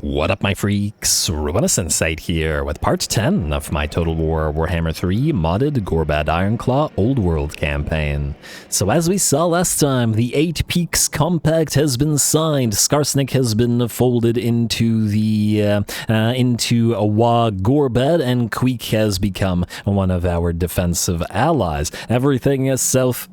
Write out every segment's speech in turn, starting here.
What up, my freaks? RuinousInsight here with part 10 of my Total War Warhammer 3 modded Gorbad Ironclaw Old World campaign. So as we saw last time, the 8 Peaks Compact has been signed, Skarsnik has been folded into the into WAAAGH Gorbad, and Queek has become one of our defensive allies. Everything is south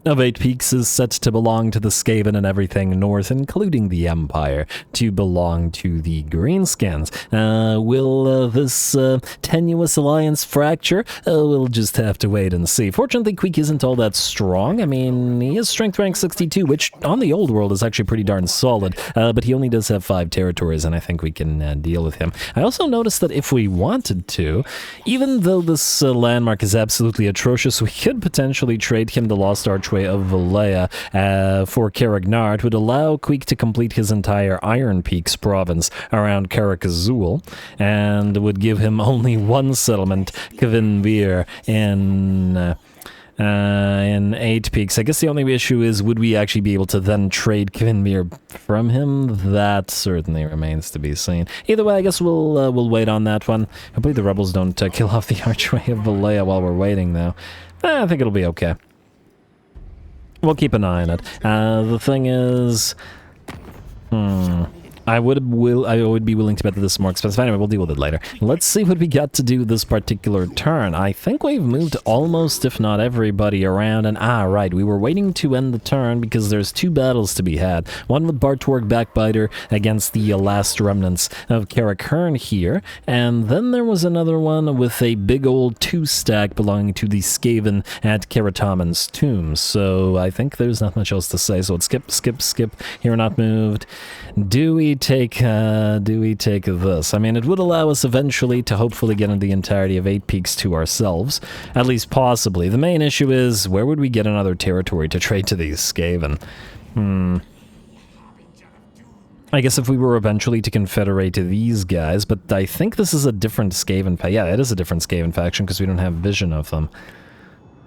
of 8 Peaks is set to belong to the Skaven, and everything north, including the Empire, to belong to the Greenskins. Will this tenuous alliance fracture? We'll just have to wait and see. Fortunately, Queek isn't all that strong. I mean, he is strength rank 62, which on the old world is actually pretty darn solid, but he only does have 5 territories, and I think we can deal with him. I also noticed that if we wanted to, even though this landmark is absolutely atrocious, we could potentially trade him the Lost Archway of Valea for Caragnar. It would allow Queek to complete his entire Iron Peaks province around Karak-Azul, and would give him only one settlement, Kvinvir, in 8 Peaks. I guess the only issue is, would we actually be able to then trade Kvinvir from him? That certainly remains to be seen. Either way, I guess we'll wait on that one. Hopefully the rebels don't kill off the Archway of Valea while we're waiting, though. I think it'll be okay. We'll keep an eye on it. The thing is, I would be willing to bet that this is more expensive. Anyway, we'll deal with it later. Let's see what we got to do this particular turn. I think we've moved almost, if not everybody, around. And right, we were waiting to end the turn because there's 2 battles to be had. One with Bartorg Backbiter against the last remnants of Karak here, and then there was another one with a big old 2-stack belonging to the Skaven at Karataman's tomb. So I think there's not much else to say. So let's skip. Here, not moved. Do we take this? I mean, it would allow us eventually to hopefully get the entirety of 8 Peaks to ourselves, at least possibly. The main issue is, where would we get another territory to trade to these Skaven? I guess if we were eventually to confederate to these guys, but I think this is a different Skaven faction. Yeah, it is a different Skaven faction because we don't have vision of them.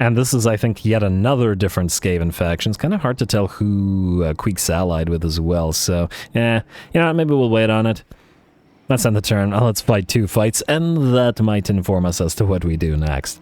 And this is, I think, yet another different Skaven faction. It's kind of hard to tell who Queek's allied with as well, so, yeah, you know, maybe we'll wait on it. Let's end the turn. Let's fight 2 fights, and that might inform us as to what we do next.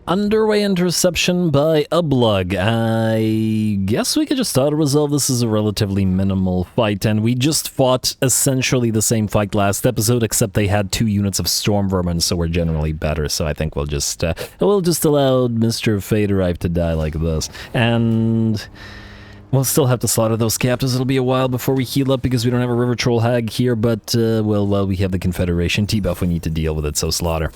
Underway interception by WAAAGH. I guess we could just auto-resolve. This is a relatively minimal fight, and we just fought essentially the same fight last episode, except they had 2 units of Storm Vermin, so we're generally better. So I think we'll just allow Mr. Faderite to die like this. And we'll still have to slaughter those captives. It'll be a while before we heal up because we don't have a River Troll Hag here, but, well, we have the Confederation T-buff. We need to deal with it, so slaughter.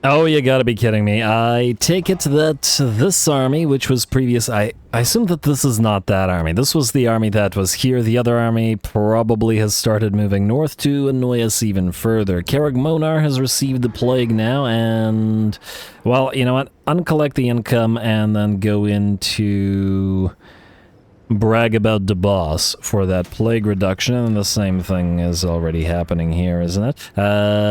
Oh, you gotta be kidding me. I take it that this army, which was previous... I assume that this is not that army. This was the army that was here. The other army probably has started moving north to annoy us even further. Karag Monar has received the plague now, and... well, you know what? Uncollect the income and then go into... brag about the boss for that plague reduction, and the same thing is already happening here, isn't it?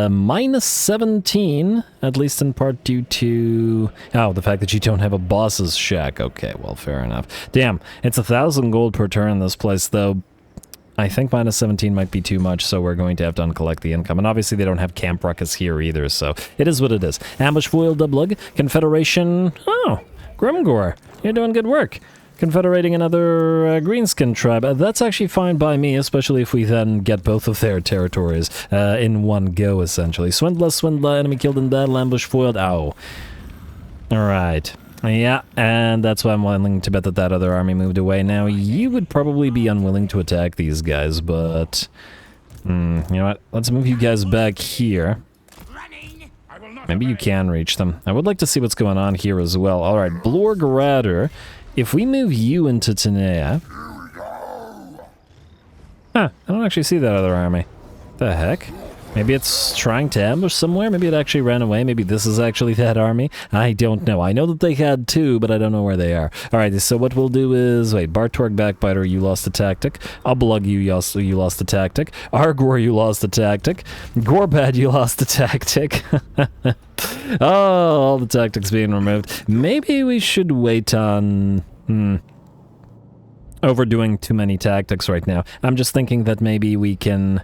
Minus 17, at least in part due to... oh, the fact that you don't have a boss's shack. Okay, well, fair enough. Damn, it's 1,000 gold per turn in this place, though. I think minus 17 might be too much, so we're going to have to uncollect the income. And obviously they don't have Camp Ruckus here either, so it is what it is. Ambush foil, WAAAGH, Confederation... oh, Grimgor, you're doing good work. Confederating another Greenskin tribe. That's actually fine by me, especially if we then get both of their territories in one go, essentially. Swindler, enemy killed in battle, ambush foiled. Ow. Alright. Yeah, and that's why I'm willing to bet that that other army moved away. Now, you would probably be unwilling to attack these guys, but... you know what? Let's move you guys back here. Maybe you can reach them. I would like to see what's going on here as well. Alright, Blorgrader. If we move you into Tanea... huh, I don't actually see that other army. The heck? Maybe it's trying to ambush somewhere. Maybe it actually ran away. Maybe this is actually that army. I don't know. I know that they had two, but I don't know where they are. All right, so what we'll do is... Wait, Bartorg Backbiter, you lost a tactic. Ublug, you lost a tactic. Arguor, you lost a tactic. Gorbad, you lost a tactic. Oh, all the tactics being removed. Maybe we should wait on... Overdoing too many tactics right now. I'm just thinking that maybe we can...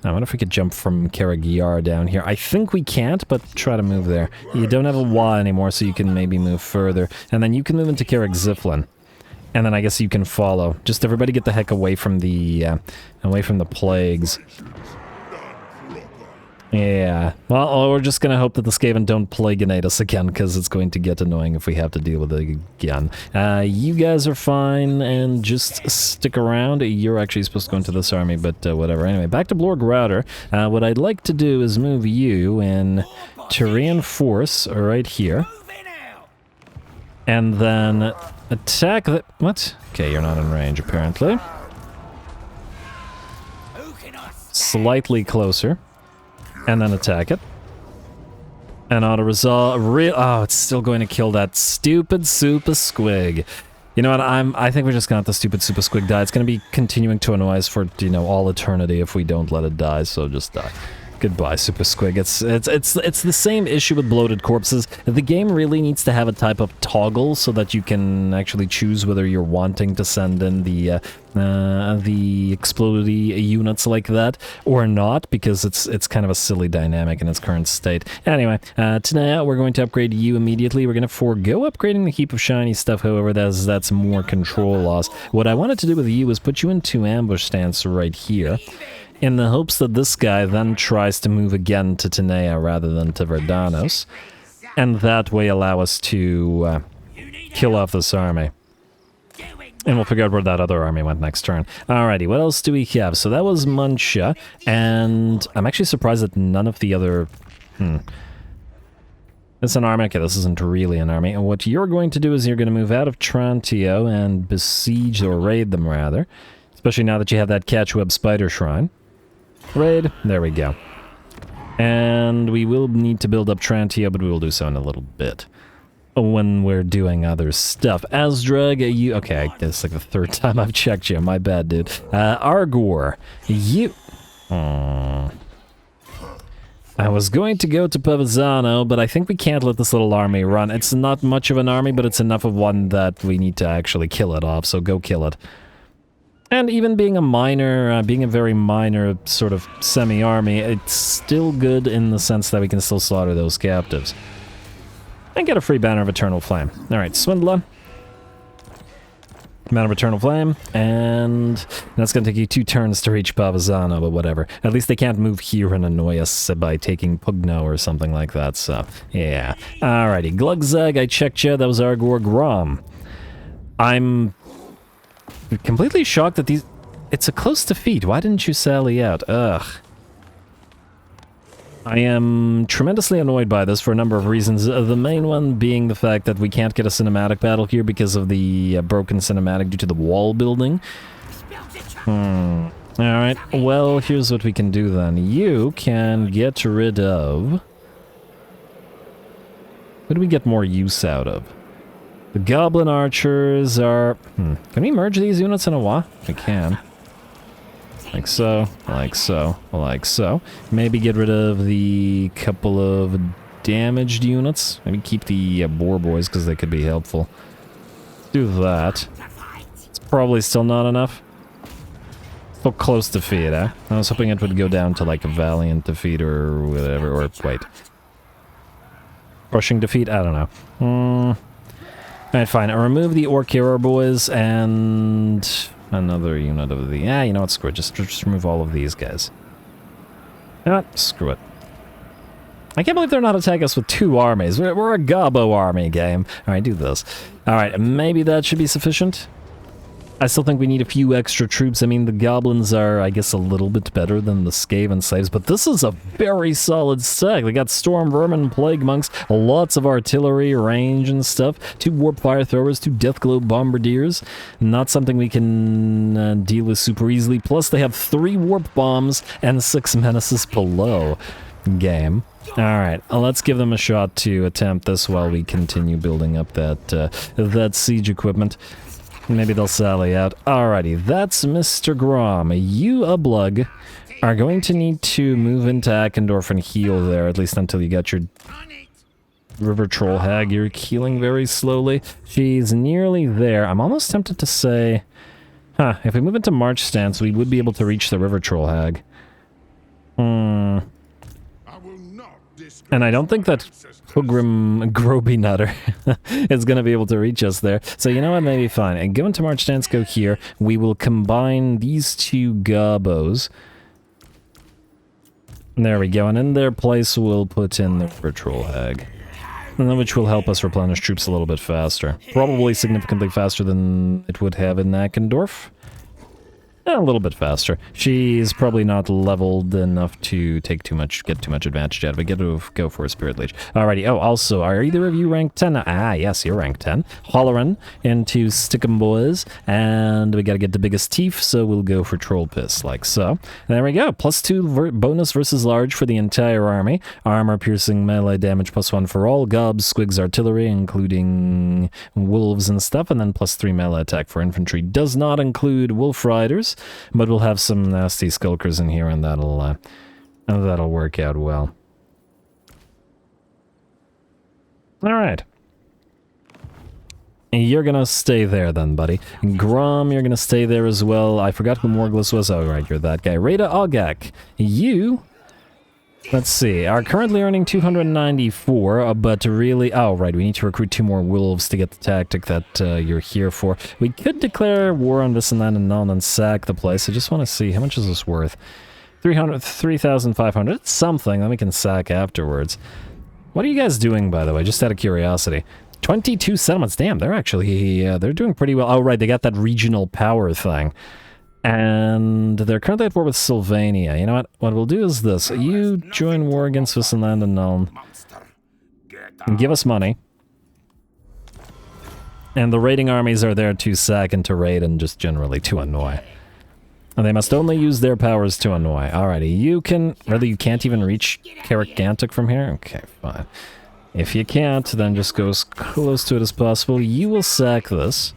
I wonder if we could jump from Karagyar down here. I think we can't, but try to move there. You don't have a WAAAGH anymore, so you can maybe move further. And then you can move into Karakziflin. And then I guess you can follow. Just everybody get the heck away from the plagues. Yeah. Well, we're just gonna hope that the Skaven don't plagueinate us again, because it's going to get annoying if we have to deal with it again. You guys are fine, and just stick around. You're actually supposed to go into this army, but whatever. Anyway, back to Blorg Router. What I'd like to do is move you in to reinforce right here. And then attack the... What? Okay, you're not in range, apparently. Slightly closer. And then attack it. And auto-resolve... Oh, it's still going to kill that stupid super squig. You know what, I think we're just gonna let the stupid super squig die. It's gonna be continuing to annoy us for, you know, all eternity if we don't let it die, so just die. Goodbye, super squig. It's the same issue with bloated corpses. The game really needs to have a type of toggle so that you can actually choose whether you're wanting to send in the explodedy units like that or not, because it's kind of a silly dynamic in its current state. Anyway, tonight we're going to upgrade you immediately. We're going to forego upgrading the heap of shiny stuff, however, that's more control loss. What I wanted to do with you is put you into ambush stance right here, in the hopes that this guy then tries to move again to Tenea rather than to Verdanos, and that way allow us to kill off this army. And we'll figure out where that other army went next turn. Alrighty, what else do we have? So that was Muncha, and I'm actually surprised that none of the other... It's an army. Okay, this isn't really an army. And what you're going to do is you're going to move out of Trantio and besiege, or raid them rather. Especially now that you have that Catchweb Spider Shrine. Raid. There we go. And we will need to build up Trantio, but we will do so in a little bit. When we're doing other stuff. Asdrag, you... Okay, it's like the third time I've checked you. My bad, dude. Arguor, you... I was going to go to Pavizano, but I think we can't let this little army run. It's not much of an army, but it's enough of one that we need to actually kill it off, so go kill it. And even being a minor, being a very minor sort of semi-army, it's still good in the sense that we can still slaughter those captives. And get a free Banner of Eternal Flame. Alright, Swindler. Banner of Eternal Flame, and that's going to take you 2 turns to reach Pavizano, but whatever. At least they can't move here and annoy us by taking Pugno or something like that, so yeah. Alrighty, Glugzag, I checked you, that was Arguor Grom. I'm completely shocked that these... It's a close defeat, why didn't you sally out? Ugh. I am tremendously annoyed by this for a number of reasons. The main one being the fact that we can't get a cinematic battle here because of the broken cinematic due to the wall building. Alright, well, here's what we can do then. You can get rid of... What do we get more use out of? The Goblin Archers are... Can we merge these units in a WAAAGH? We can. Like so, like so, like so. Maybe get rid of the couple of damaged units. Maybe keep the boar boys because they could be helpful. Do that. It's probably still not enough. Still close defeat, eh? I was hoping it would go down to like a valiant defeat or whatever, or wait. Crushing defeat? I don't know. Alright, fine. I'll remove the orc hero boys and... another unit of the... Yeah, you know what, screw it. Just remove all of these guys. You know what? Screw it. I can't believe they're not attacking us with 2 armies. We're a Gobbo army game. Alright, do this. Alright, maybe that should be sufficient. I still think we need a few extra troops. I mean, the goblins are, I guess, a little bit better than the Skaven slaves, but this is a very solid stack. They got storm vermin, plague monks, lots of artillery, range and stuff, 2 warp fire throwers, 2 deathglow bombardiers. Not something we can deal with super easily. Plus, they have 3 warp bombs and 6 menaces below. Game. Alright, let's give them a shot to attempt this while we continue building up that siege equipment. Maybe they'll sally out. Alrighty, that's Mr. Grom. You, Ublug, are going to need to move into Akendorf and heal there, at least until you get your River Troll Hag. You're healing very slowly. She's nearly there. I'm almost tempted to say, if we move into March stance, we would be able to reach the River Troll Hag. And I don't think that Pilgrim Groby Nutter is going to be able to reach us there. So you know what, maybe fine. And go into March stance, go here. We will combine these 2 gobos. There we go, and in their place we'll put in the Patrol Hag. And then which will help us replenish troops a little bit faster. Probably significantly faster than it would have in Akendorf. A little bit faster. She's probably not leveled enough to get too much advantage out of it. Get to go for a Spirit Leech. Alrighty. Oh, also, are either of you rank 10? Ah, yes, you're rank 10. Hollerin into Stickum Boys, and we gotta get the biggest teeth, so we'll go for Troll Piss, like so. There we go. +2 bonus versus large for the entire army. Armor piercing melee damage +1 for all. Gobs, squigs, artillery, including wolves and stuff, and then +3 melee attack for infantry. Does not include wolf riders. But we'll have some nasty skulkers in here, and that'll work out well. Alright. You're gonna stay there then, buddy. Grom, you're gonna stay there as well. I forgot who Morglis was. Oh, right, you're that guy. WAAAGH. You... Let's see, are currently earning 294, but really... Oh, right, we need to recruit 2 more wolves to get the tactic that you're here for. We could declare war on this and that and none and sack the place. I just want to see, how much is this worth? 3,500. It's something, then we can sack afterwards. What are you guys doing, by the way, just out of curiosity? 22 settlements, damn, they're actually, they're doing pretty well. Oh, right, they got that regional power thing. And they're currently at war with Sylvania. You know what? What we'll do is this. You join war against Switzerland and Nuln. And give us money. And the raiding armies are there to sack and to raid and just generally to annoy. And they must only use their powers to annoy. Alrighty, you can... Really, you can't even reach Carrick-Gantic from here? Okay, fine. If you can't, then just go as close to it as possible. You will sack this.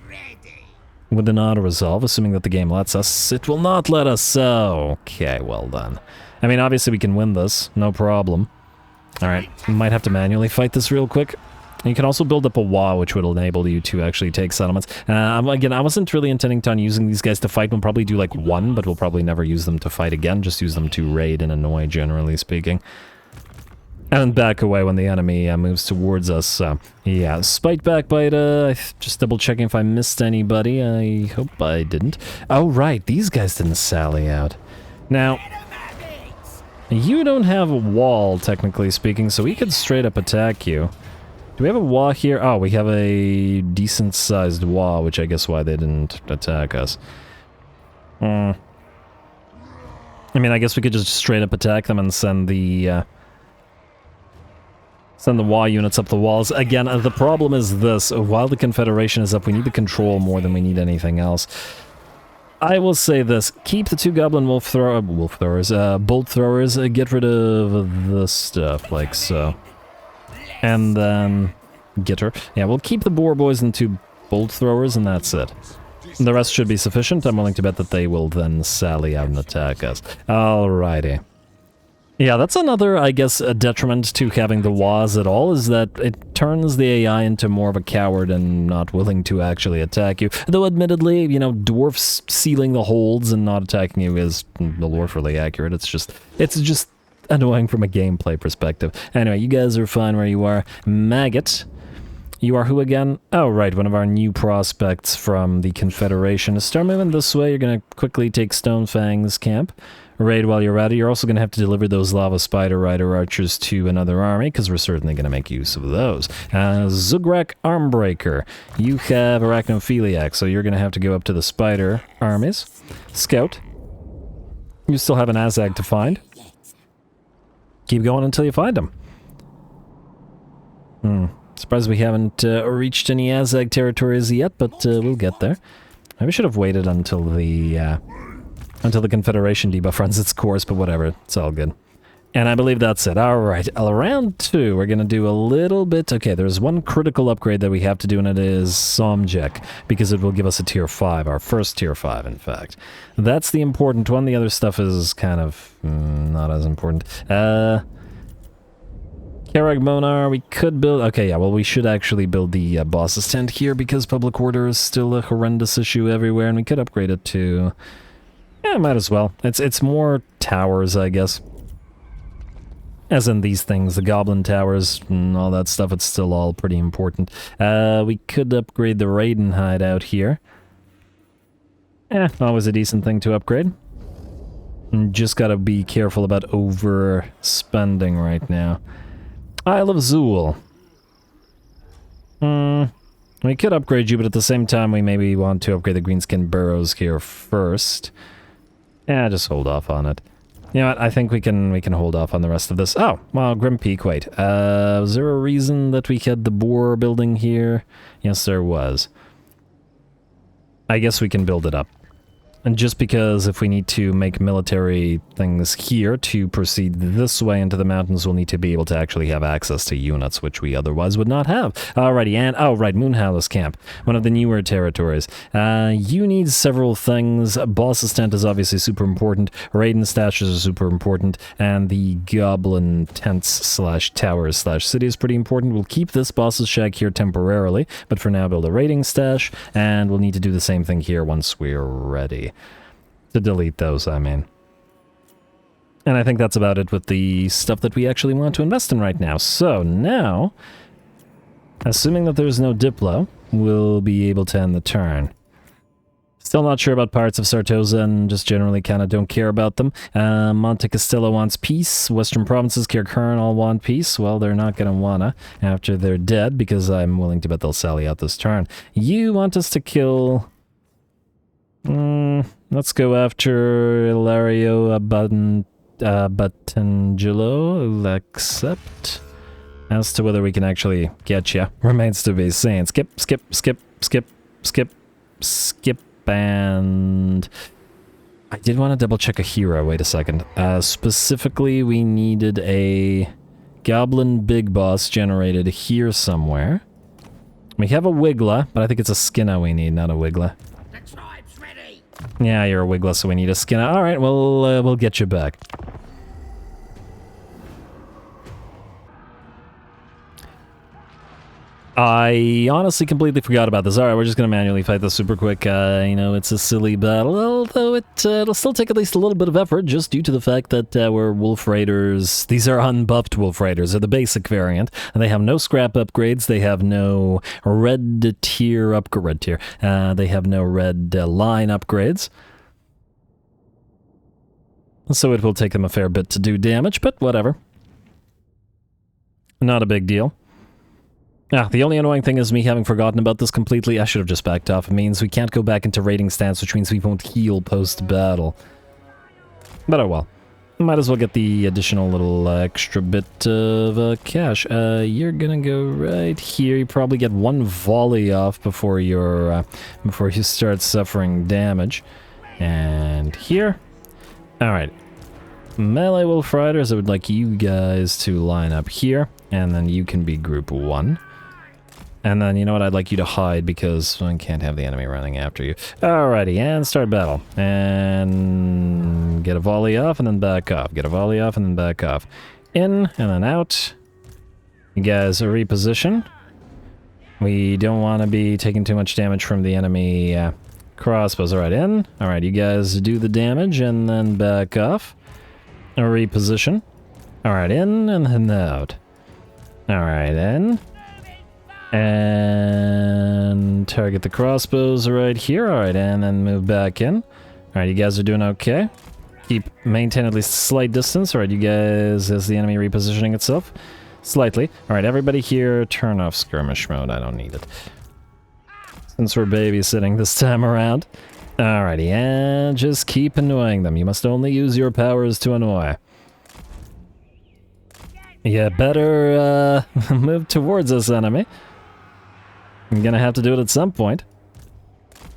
With an auto-resolve, assuming that the game lets us. It will not let us, so... Okay, well done. I mean, obviously we can win this, no problem. Alright, might have to manually fight this real quick. You can also build up a WAAAGH, which would enable you to actually take settlements. Again, I wasn't really intending on using these guys to fight. We'll probably do like 1, but we'll probably never use them to fight again. Just use them to raid and annoy, generally speaking. And back away when the enemy moves towards us. Yeah, Spite Backbite, just double checking if I missed anybody. I hope I didn't. Oh, right, these guys didn't sally out. Now, you don't have a wall, technically speaking, so we could straight up attack you. Do we have a WAAAGH here? Oh, we have a decent-sized WAAAGH, which I guess why they didn't attack us. I mean, I guess we could just straight up attack them and send the WAAAGH units up the walls. Again, the problem is this. While the Confederation is up, we need the control more than we need anything else. I will say this. Keep the 2 goblin bolt throwers. Get rid of this stuff, like so. And then... Get her. Yeah, we'll keep the boar boys and 2 bolt throwers, and that's it. The rest should be sufficient. I'm willing to bet that they will then sally out and attack us. Alrighty. Yeah, that's another, I guess, a detriment to having the WAAAGHs at all, is that it turns the AI into more of a coward and not willing to actually attack you. Though, admittedly, you know, dwarfs sealing the holds and not attacking you is lorefully accurate. It's just annoying from a gameplay perspective. Anyway, you guys are fine where you are. Maggot, You are who again? Oh, right, one of our new prospects from the Confederation. To start moving this way, you're going to quickly take Stonefang's camp. Raid while you're at it. You're also going to have to deliver those Lava Spider Rider archers to another army, because we're certainly going to make use of those. Zugrak Armbreaker. You have Arachnophiliac, so you're going to have to go up to the Spider armies. Scout. You still have an Azag to find. Keep going until you find them. Surprised we haven't reached any Azag territories yet, but we'll get there. Maybe we should have waited until the Confederation debuff runs its course, but whatever, it's all good. And I believe that's it. Alright, round 2, we're going to do a little bit... Okay, there's one critical upgrade that we have to do, and it is Somjek, because it will give us a tier 5, our first tier 5, in fact. That's the important one. The other stuff is kind of not as important. Karag Monar, we could build... Okay, yeah, well, we should actually build the boss's tent here, because public order is still a horrendous issue everywhere, and we could upgrade it to... Yeah, might as well. It's more towers, I guess. As in these things, the goblin towers and all that stuff, it's still all pretty important. We could upgrade the Raiden hideout here. Always a decent thing to upgrade. Just gotta be careful about overspending right now. Isle of Zool. We could upgrade you, but at the same time, we maybe want to upgrade the Greenskin Burrows here first. Yeah, just hold off on it. You know what, I think we can hold off on the rest of this. Oh, well, Grim Peak, wait. Was there a reason that we had the boar building here? Yes, there was. I guess we can build it up. And just because if we need to make military things here to proceed this way into the mountains, we'll need to be able to actually have access to units, which we otherwise would not have. Alrighty, and, oh right, Moonhallows Camp, one of the newer territories. You need several things. Boss's Tent is obviously super important, Raiden Stashes are super important, and the Goblin Tents slash Towers slash City is pretty important. We'll keep this Boss's Shack here temporarily, but for now build a Raiding Stash, and we'll need to do the same thing here once we're ready. To delete those, I mean. And I think that's about it with the stuff that we actually want to invest in right now. So now, assuming that there's no Diplo, we'll be able to end the turn. Still not sure about Pirates of Sartosa and just generally kind of don't care about them. Monte Castillo wants peace. Western Provinces, Kirkhearn all want peace. Well, they're not going to wanna after they're dead, because I'm willing to bet they'll sally out this turn. You want us to kill... let's go after Ilario Batangelo. Accept. As to whether we can actually get you remains to be seen. Skip, and... I did want to double check a hero, wait a second. Specifically, we needed a Goblin Big Boss generated here somewhere. We have a Wiggler, but I think it's a Skinna we need, not a Wiggler. Yeah, you're a Wiggler, so we need a Skinna. Alright, well, we'll get you back. I honestly completely forgot about this. Alright, we're just gonna manually fight this super quick. You know, it's a silly battle, although it'll still take at least a little bit of effort, just due to the fact that we're Wolf Raiders. These are unbuffed Wolf Raiders. They're the basic variant, and they have no scrap upgrades. They have no red tier upgrade. They have no red line upgrades. So it will take them a fair bit to do damage, but whatever. Not a big deal. The only annoying thing is me having forgotten about this completely. I should have just backed off. It means we can't go back into raiding stance, which means we won't heal post-battle. But oh well. Might as well get the additional little extra bit of cash. You're gonna go right here. You probably get one volley off before you start suffering damage. And here. Alright. Melee Wolf Riders, I would like you guys to line up here. And then you can be group 1. And then, you know what, I'd like you to hide because I can't have the enemy running after you. Alrighty, and start battle. And get a volley off and then back off. Get a volley off and then back off. In and then out. You guys reposition. We don't want to be taking too much damage from the enemy crossbows. Alright, in. Alright, you guys do the damage and then back off. Reposition. Alright, in and then out. Alright, in. And target the crossbows right here. Alright, and then move back in. Alright, you guys are doing okay. Maintain at least a slight distance. Alright, you guys, is the enemy repositioning itself? Slightly. Alright, everybody here, turn off skirmish mode. I don't need it. Since we're babysitting this time around. Alrighty, and just keep annoying them. You must only use your powers to annoy. Yeah, better move towards this enemy. I'm gonna have to do it at some point.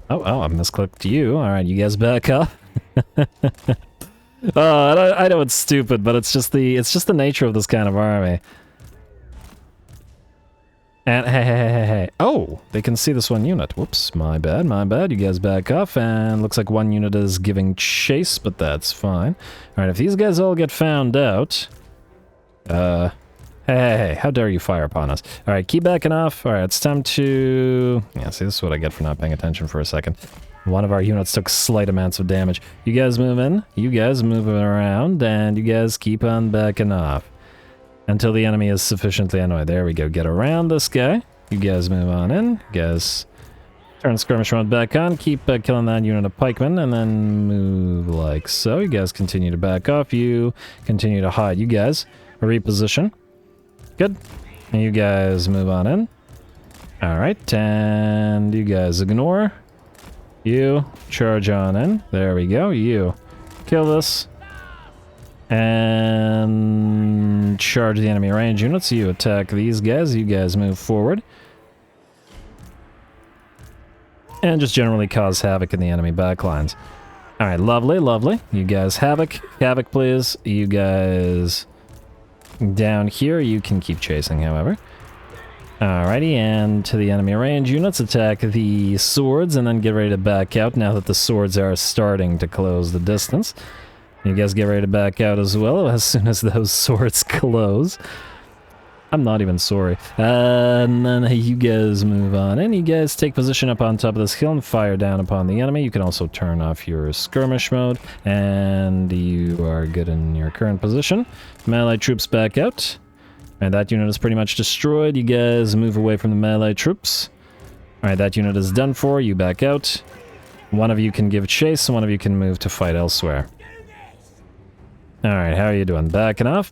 Oh, I misclicked you. Alright, you guys back up. Oh, I know it's stupid, but it's just the nature of this kind of army. And hey. Oh, they can see this one unit. Whoops, my bad. You guys back off, and looks like one unit is giving chase, but that's fine. Alright, if these guys all get found out... Hey, how dare you fire upon us. Alright, keep backing off. Alright, it's time to... Yeah, see, this is what I get for not paying attention for a second. One of our units took slight amounts of damage. You guys move in, you guys move around, and you guys keep on backing off. Until the enemy is sufficiently annoyed. There we go. Get around this guy. You guys move on in. You guys turn skirmish mode back on. Keep killing that unit of pikemen. And then move like so. You guys continue to back off. You continue to hide. You guys reposition. Good. And you guys move on in. Alright. And you guys ignore. You charge on in. There we go. You kill this. And charge the enemy range units. You attack these guys. You guys move forward. And just generally cause havoc in the enemy backlines. Alright, lovely. You guys havoc, please. You guys down here. You can keep chasing, however. Alrighty, and to the enemy range units, attack the swords and then get ready to back out now that the swords are starting to close the distance. You guys get ready to back out as well as soon as those swords close. I'm not even sorry. And then you guys move on in. You guys take position up on top of this hill and fire down upon the enemy. You can also turn off your skirmish mode. And you are good in your current position. Melee troops back out. And that unit is pretty much destroyed. You guys move away from the melee troops. Alright, that unit is done for. You back out. One of you can give chase, and one of you can move to fight elsewhere. Alright, how are you doing? Backing off.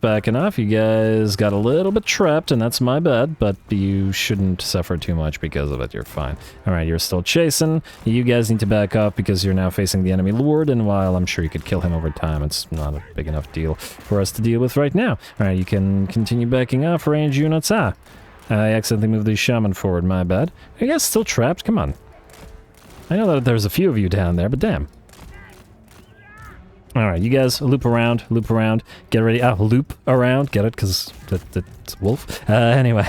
You guys got a little bit trapped, and that's my bad, but you shouldn't suffer too much because of it. You're fine. Alright, you're still chasing. You guys need to back off because you're now facing the enemy lord, and while I'm sure you could kill him over time, it's not a big enough deal for us to deal with right now. Alright, you can continue backing off. Range units. I accidentally moved the shaman forward. My bad. Are you guys still trapped? Come on. I know that there's a few of you down there, but damn. Alright, you guys loop around, get ready, loop around, get it, because it's wolf. Anyway,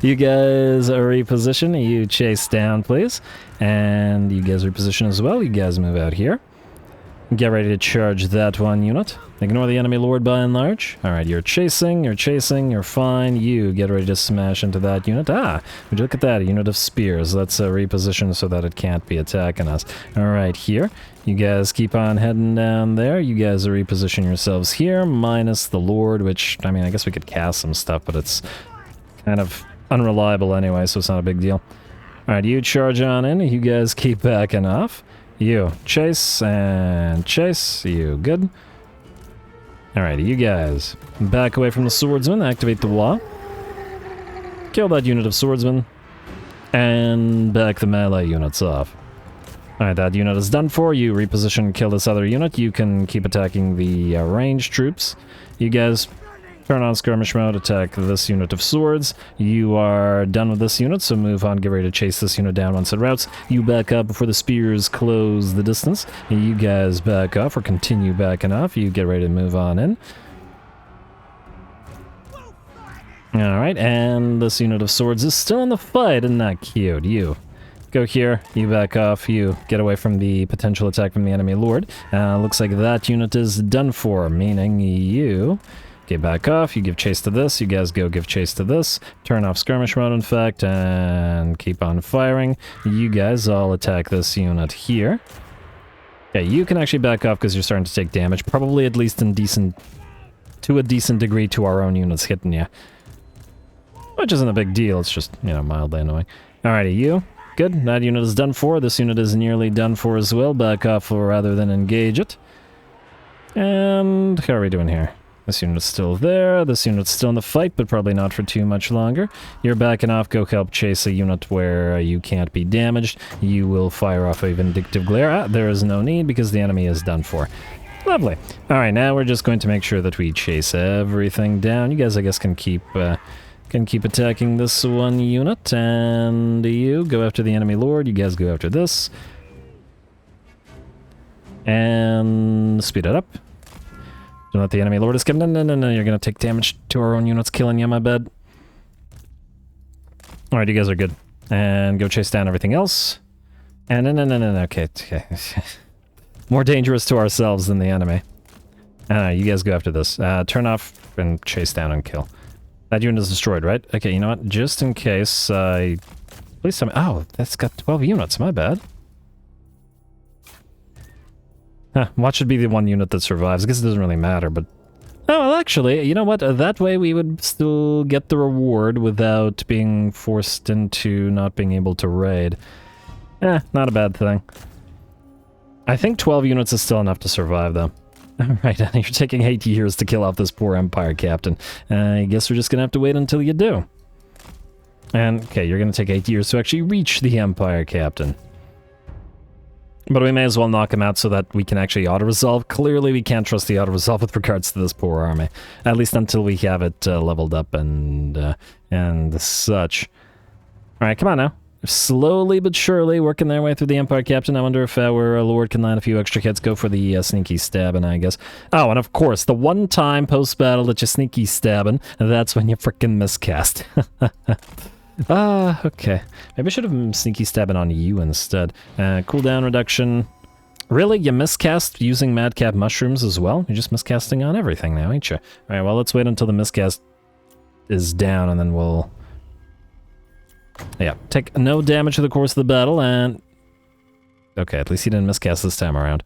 you guys reposition, you chase down, please, and you guys reposition as well, you guys move out here. Get ready to charge that one unit. Ignore the enemy lord by and large. Alright, you're chasing, you're fine. You get ready to smash into that unit. Would you look at that, a unit of spears. Let's reposition so that it can't be attacking us. Alright, here. You guys keep on heading down there. You guys reposition yourselves here, minus the lord, which, I mean, I guess we could cast some stuff, but it's kind of unreliable anyway, so it's not a big deal. Alright, you charge on in. You guys keep backing off. You chase and chase. You good. Alrighty, you guys back away from the swordsman, activate the wall. Kill that unit of swordsmen. And back the melee units off. Alright, that unit is done for. You reposition, kill this other unit. You can keep attacking the ranged troops. You guys turn on skirmish mode, attack this unit of swords. You are done with this unit, so move on, get ready to chase this unit down once it routes. You back up before the spears close the distance. You guys back off, or continue backing off. You get ready to move on in. Alright, and this unit of swords is still in the fight, isn't that cute? You go here, you back off, you get away from the potential attack from the enemy lord. Looks like that unit is done for, meaning you get back off, you give chase to this, you guys go give chase to this, turn off skirmish mode in fact, and keep on firing. You guys all attack this unit here. Okay, you can actually back off because you're starting to take damage, probably at least to a decent degree to our own units hitting you. Which isn't a big deal, it's just, you know, mildly annoying. Alrighty, you. Good, that unit is done for. This unit is nearly done for as well. Back off rather than engage it. And how are we doing here? This unit's still there, this unit's still in the fight, but probably not for too much longer. You're backing off, go help chase a unit where you can't be damaged. You will fire off a vindictive glare. Ah, there is no need because the enemy is done for. Lovely. Alright, now we're just going to make sure that we chase everything down. You guys, I guess, can keep attacking this one unit, and you go after the enemy lord. You guys go after this. And speed it up. Don't let the enemy lord escape. No, you're gonna take damage to our own units killing you, my bad. Alright, you guys are good. And go chase down everything else. And no, okay. More dangerous to ourselves than the enemy. You guys go after this. Turn off and chase down and kill. That unit is destroyed, right? Okay, you know what? Just in case at least oh, that's got 12 units, my bad. Huh, what should be the one unit that survives? I guess it doesn't really matter, but... Oh, well, actually, you know what? That way we would still get the reward without being forced into not being able to raid. Not a bad thing. I think 12 units is still enough to survive, though. Alright, you're taking 8 years to kill off this poor Empire captain. I guess we're just gonna have to wait until you do. And, okay, you're gonna take 8 years to actually reach the Empire captain. But we may as well knock him out so that we can actually auto-resolve. Clearly we can't trust the auto-resolve with regards to this poor army. At least until we have it leveled up and such. Alright, come on now. Slowly but surely working their way through the Empire Captain. I wonder if our Lord can land a few extra hits. Go for the sneaky stabbing, I guess. Oh, and of course, the one time post-battle that you sneaky stabbing, that's when you frickin' miscast. Okay. Maybe I should have sneaky stabbing on you instead. Cooldown reduction. Really? You miscast using madcap mushrooms as well? You're just miscasting on everything now, ain't you? Alright, well, let's wait until the miscast is down, and then we'll... Yeah, take no damage to the course of the battle, and... Okay, at least he didn't miscast this time around.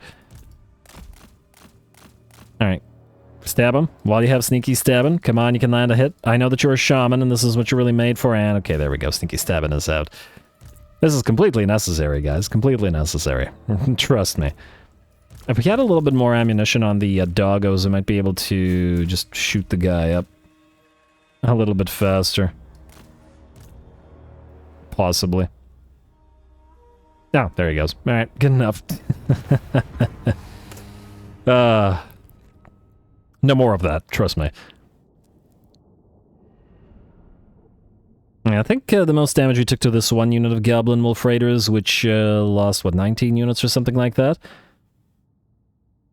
Alright. Stab him while you have sneaky stabbing. Come on, you can land a hit. I know that you're a shaman, and this is what you're really made for, and... Okay, there we go, sneaky stabbing is out. This is completely necessary, guys. Completely necessary. Trust me. If we had a little bit more ammunition on the doggos, I might be able to just shoot the guy up a little bit faster. Possibly. Oh, there he goes. Alright, good enough. No more of that, trust me. I think the most damage we took to this one unit of Goblin Wolf Raiders, which lost, what, 19 units or something like that?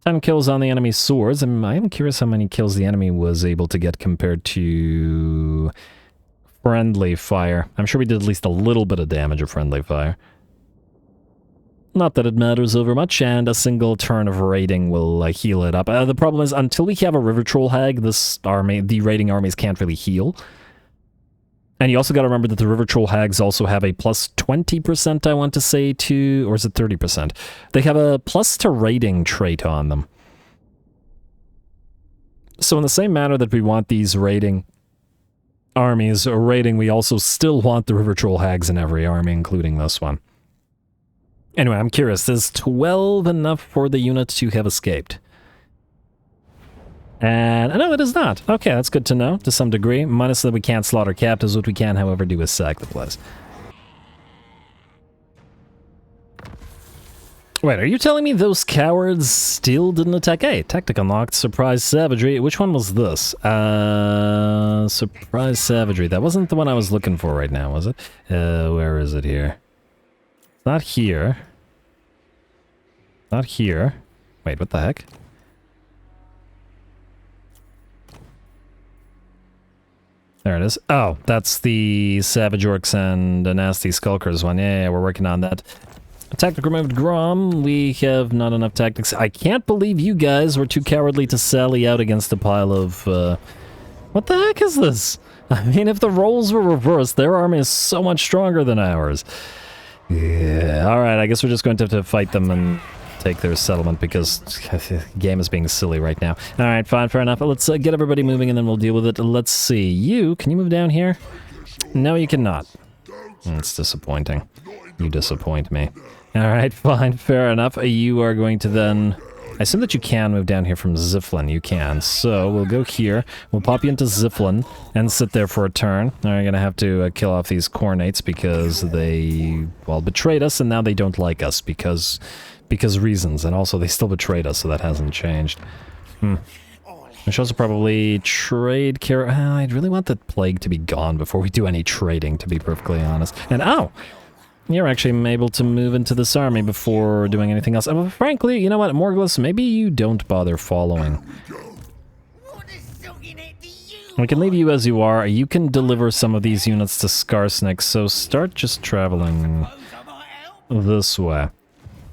10 kills on the enemy's swords. I am curious how many kills the enemy was able to get compared to... friendly fire. I'm sure we did at least a little bit of damage of friendly fire. Not that it matters over much, and a single turn of raiding will heal it up. The problem is, until we have a River Troll Hag, this army, the raiding armies can't really heal. And you also got to remember that the River Troll Hags also have a plus 20%, I want to say, to... or is it 30%? They have a plus to raiding trait on them. So in the same manner that we want these raiding armies raiding, we also still want the River Troll Hags in every army, including this one. Anyway, I'm curious, is 12 enough for the unit to have escaped? And no, it is not. Okay, that's good to know, to some degree. Minus that we can't slaughter captives. What we can, however, do is sack the place. Wait, are you telling me those cowards still didn't attack? Hey, tactic unlocked, surprise savagery. Which one was this? Surprise savagery. That wasn't the one I was looking for right now, was it? Where is it here? Not here. Not here. Wait, what the heck? There it is. Oh, that's the Savage Orcs and the Nasty Skulkers one. Yeah, we're working on that. Tactic removed Grom. We have not enough tactics. I can't believe you guys were too cowardly to sally out against a pile of... What the heck is this? I mean, if the roles were reversed, their army is so much stronger than ours. Yeah, alright, I guess we're just going to have to fight them and take their settlement because the game is being silly right now. Alright, fine, fair enough. Let's get everybody moving and then we'll deal with it. Let's see. You, can you move down here? No, you cannot. It's disappointing. You disappoint me. Alright, fine, fair enough. You are going to then... I assume that you can move down here from Ziflin. You can. So we'll go here. We'll pop you into Ziflin and sit there for a turn. Now we're going to have to kill off these Cornates because they, well, betrayed us and now they don't like us because reasons. And also they still betrayed us, so that hasn't changed. We should also probably trade I'd really want the plague to be gone before we do any trading, to be perfectly honest. And oh! You're actually able to move into this army before doing anything else. Well, frankly, you know what, Morgulus, maybe you don't bother following. We can leave you as you are. You can deliver some of these units to Skarsnik, so start just traveling this way.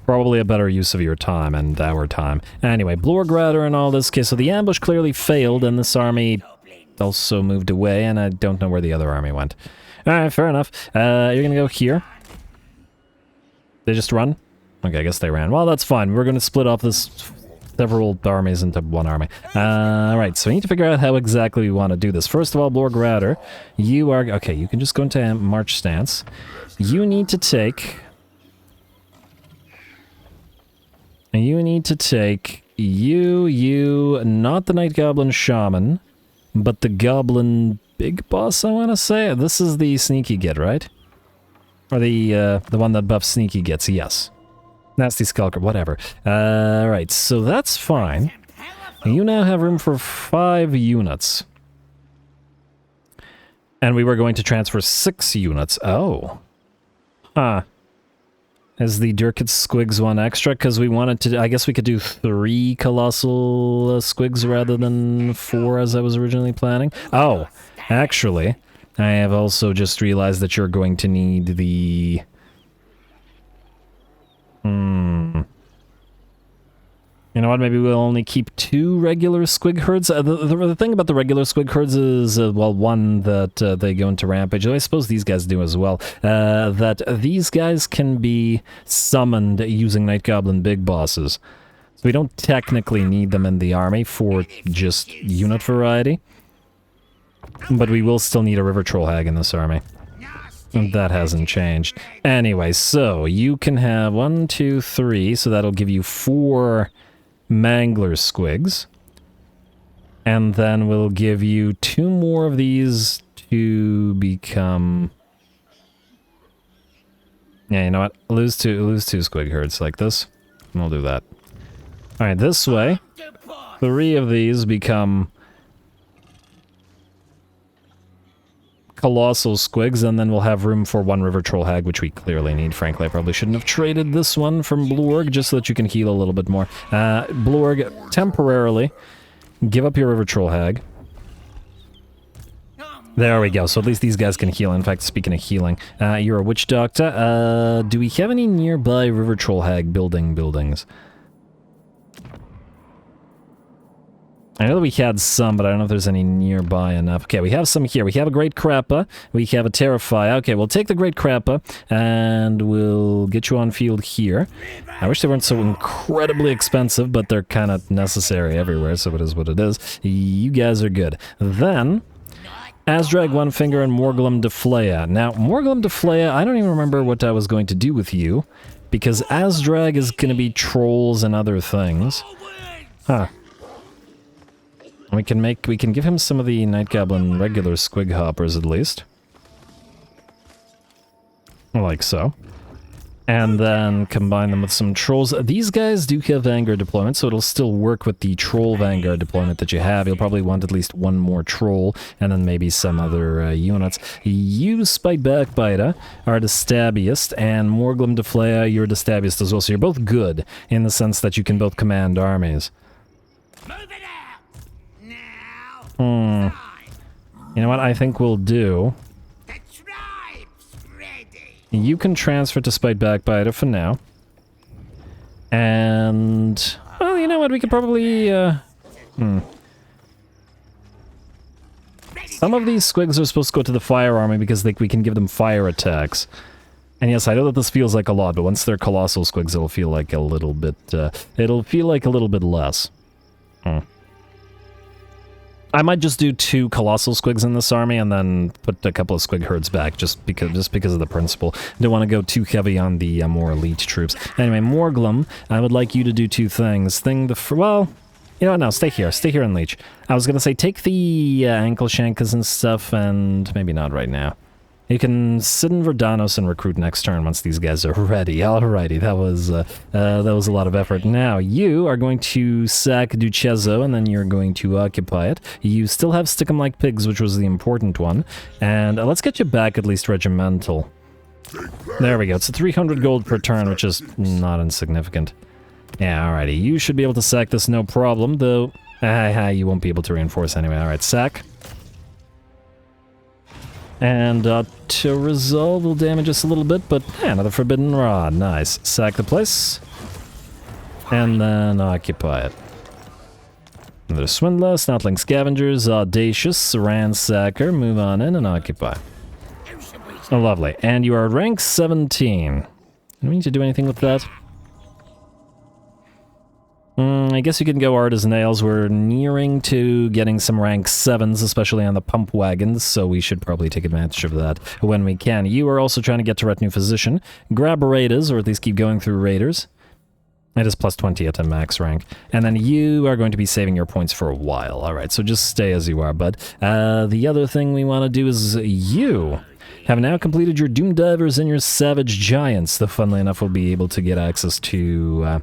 Probably a better use of your time and our time. Anyway, Blorgrader and all this. Okay, so the ambush clearly failed, and this army also moved away, and I don't know where the other army went. Alright, fair enough. You're gonna go here. They just run? Okay, I guess they ran. Well, that's fine. We're going to split off this several armies into one army. Alright, so we need to figure out how exactly we want to do this. First of all, Blorgrader, you are... Okay, you can just go into march stance. You need to take... not the Night Goblin Shaman, but the Goblin Big Boss, I want to say. This is the sneaky get, right? Or the one that buffs sneaky gets, yes. Nasty Skulker, whatever. Right, so that's fine. You now have room for 5 units. And we were going to transfer 6 units. Oh. Huh. Is the Durkit Squigs one extra? Because we wanted to... I guess we could do 3 Colossal Squigs rather than 4 as I was originally planning. Oh, actually... I have also just realized that you're going to need the... You know what, maybe we'll only keep 2 regular squig herds. The thing about the regular squig herds is, well, one, that they go into rampage. I suppose these guys do as well. That these guys can be summoned using Night Goblin Big Bosses. So we don't technically need them in the army for just unit variety. But we will still need a River Troll Hag in this army. That hasn't changed. Anyway, so you can have 1, 2, 3, so that'll give you 4 Mangler Squigs. And then we'll give you 2 more of these to become... Yeah, you know what? Lose two Squig herds like this. And we'll do that. Alright, this way, 3 of these become... Colossal Squigs, and then we'll have room for 1 River Troll Hag, which we clearly need. Frankly, I probably shouldn't have traded this one from Blorg, just so that you can heal a little bit more. Blorg, temporarily, give up your River Troll Hag. There we go, so at least these guys can heal. In fact, speaking of healing, you're a Witch Doctor. Do we have any nearby River Troll Hag buildings? I know that we had some, but I don't know if there's any nearby enough. Okay, we have some here. We have a Great Crappa. We have a Terrify. Okay, we'll take the Great Crappa, and we'll get you on field here. I wish they weren't so incredibly expensive, but they're kind of necessary everywhere, so it is what it is. You guys are good. Then, Azdrag One Finger and Morglum Deflea. Now, Morglum Deflea, I don't even remember what I was going to do with you, because Azdrag is going to be trolls and other things. Huh. We can give him some of the Night Goblin regular Squig Hoppers at least. Like so. And then combine them with some trolls. These guys do have Vanguard deployment, so it'll still work with the troll Vanguard deployment that you have. You'll probably want at least 1 more troll, and then maybe some other units. You, Spite Backbiter, are the stabbiest, and Morglum Deflea, you're the stabbiest as well. So you're both good, in the sense that you can both command armies. You know what I think we'll do? You can transfer to Spite Backbiter for now. And... well, you know what? We could probably... Some of these squigs are supposed to go to the fire army because we can give them fire attacks. And yes, I know that this feels like a lot, but once they're colossal squigs, it'll feel like a little bit... it'll feel like a little bit less. I might just do 2 colossal squigs in this army and then put a couple of squig herds back just because of the principle. Don't want to go too heavy on the more elite troops. Anyway, Morglum, I would like you to do 2 things. Well, you know what, no, stay here and leech. I was going to say take the ankle shankas and stuff, and maybe not right now. You can sit in Verdanos and recruit next turn once these guys are ready. Alrighty, that was a lot of effort. Now, you are going to sack Ducezo, and then you're going to occupy it. You still have Stick 'em Like Pigs, which was the important one. And let's get you back at least regimental. There we go. It's a 300 gold per turn, which is not insignificant. Yeah, alrighty. You should be able to sack this no problem, though you won't be able to reinforce anyway. Alright, sack. And to resolve will damage us a little bit, but another Forbidden Rod. Nice. Sack the place. And then occupy it. Another Swindler, Snotling Scavengers, Audacious, Ransacker, move on in and occupy. Oh, lovely. And you are rank 17. Do we need to do anything with that? I guess you can go hard as nails. We're nearing to getting some rank 7s, especially on the pump wagons, so we should probably take advantage of that when we can. You are also trying to get to Retinue Physician. Grab Raiders, or at least keep going through Raiders. It is plus 20 at a max rank. And then you are going to be saving your points for a while. Alright, so just stay as you are, bud. The other thing we want to do is you have now completed your Doom Divers and your Savage Giants, though funnily enough we'll be able to get access to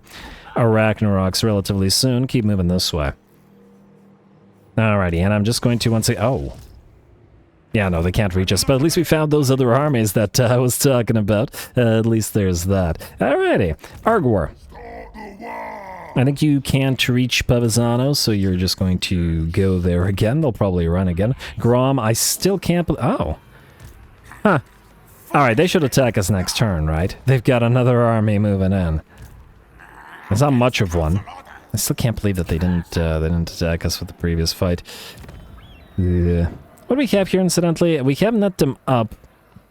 Arachnaroks relatively soon. Keep moving this way. Alrighty, and I'm just going to once again... Oh. Yeah, no, they can't reach us, but at least we found those other armies that I was talking about. At least there's that. Alrighty. Arguar. I think you can't reach Pavizano, so you're just going to go there again. They'll probably run again. Grom, I still can't... Oh. Huh. Alright, they should attack us next turn, right? They've got another army moving in. It's not much of one. I still can't believe that they didn't attack us with the previous fight. Yeah. What do we have here, incidentally? We have net them up.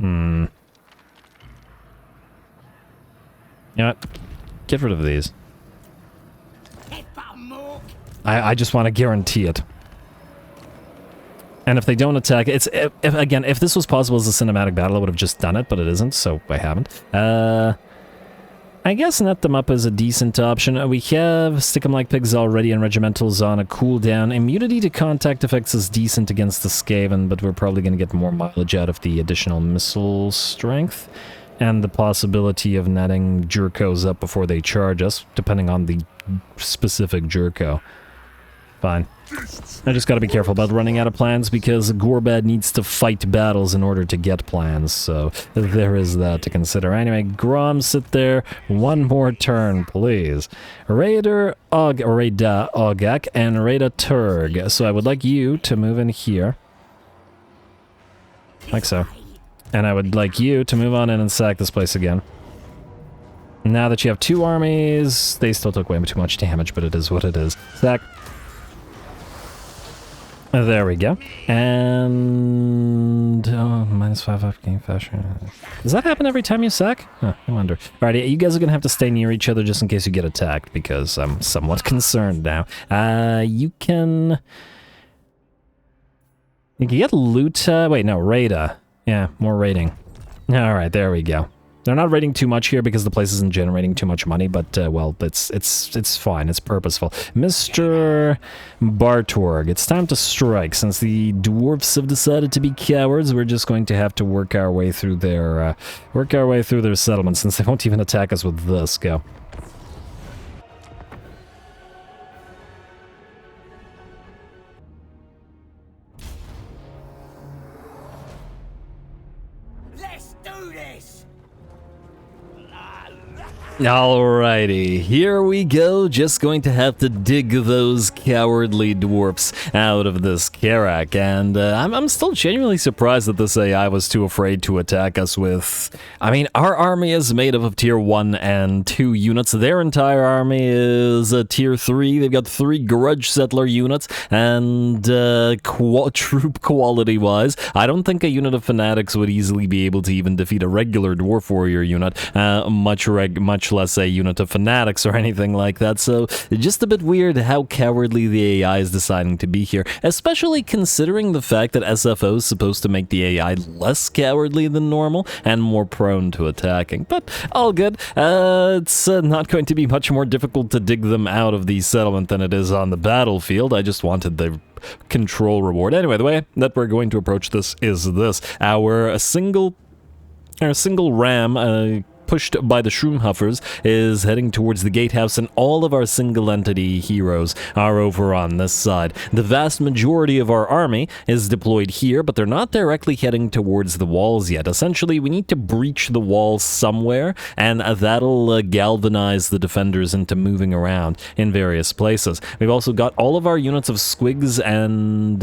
You know what? Get rid of these. I just want to guarantee it. And if they don't attack, if this was possible as a cinematic battle, I would have just done it, but it isn't, so I haven't. I guess net them up is a decent option. We have Stick 'em Like Pigs already and Regimentals on a cooldown. Immunity to contact effects is decent against the Skaven, but we're probably going to get more mileage out of the additional missile strength. And the possibility of netting Jerkos up before they charge us, depending on the specific Jerko. Fine. I just gotta be careful about running out of plans because Gorbad needs to fight battles in order to get plans, so there is that to consider. Anyway, Grom, sit there. One more turn, please. Raider, Raida, Ogak, and Raida Turg. So I would like you to move in here. Like so. And I would like you to move on in and sack this place again. Now that you have 2 armies, they still took way too much damage, but it is what it is. Sack. There we go. And... oh, -5 up game fashion. Does that happen every time you sack? Huh, I wonder. Alright, you guys are going to have to stay near each other just in case you get attacked, because I'm somewhat concerned now. You can... You can get loot... wait, no, Raida. Yeah, more raiding. Alright, there we go. They're not raiding too much here because the place isn't generating too much money, but, well, it's fine. It's purposeful. Mr. Bartorg, it's time to strike. Since the dwarfs have decided to be cowards, we're just going to have to work our way through their settlement, since they won't even attack us with this. Go. Alrighty, here we go. Just going to have to dig those cowardly dwarfs out of this Karak, and I'm still genuinely surprised that this AI was too afraid to attack us with... I mean, our army is made up of tier 1 and 2 units. Their entire army is a tier 3. They've got 3 Grudge Settler units, and troop quality-wise, I don't think a unit of Fanatics would easily be able to even defeat a regular Dwarf Warrior unit, much much less a unit of fanatics or anything like that, so just a bit weird how cowardly the AI is deciding to be here, especially considering the fact that SFO is supposed to make the AI less cowardly than normal and more prone to attacking. But all good. It's not going to be much more difficult to dig them out of the settlement than it is on the battlefield. I just wanted the control reward. Anyway, the way that we're going to approach this is this. Our single ram pushed by the Shroomhuffers is heading towards the gatehouse, and all of our single entity heroes are over on this side. The vast majority of our army is deployed here, but they're not directly heading towards the walls yet. Essentially, we need to breach the walls somewhere, and that'll galvanize the defenders into moving around in various places. We've also got all of our units of SQUIGS, and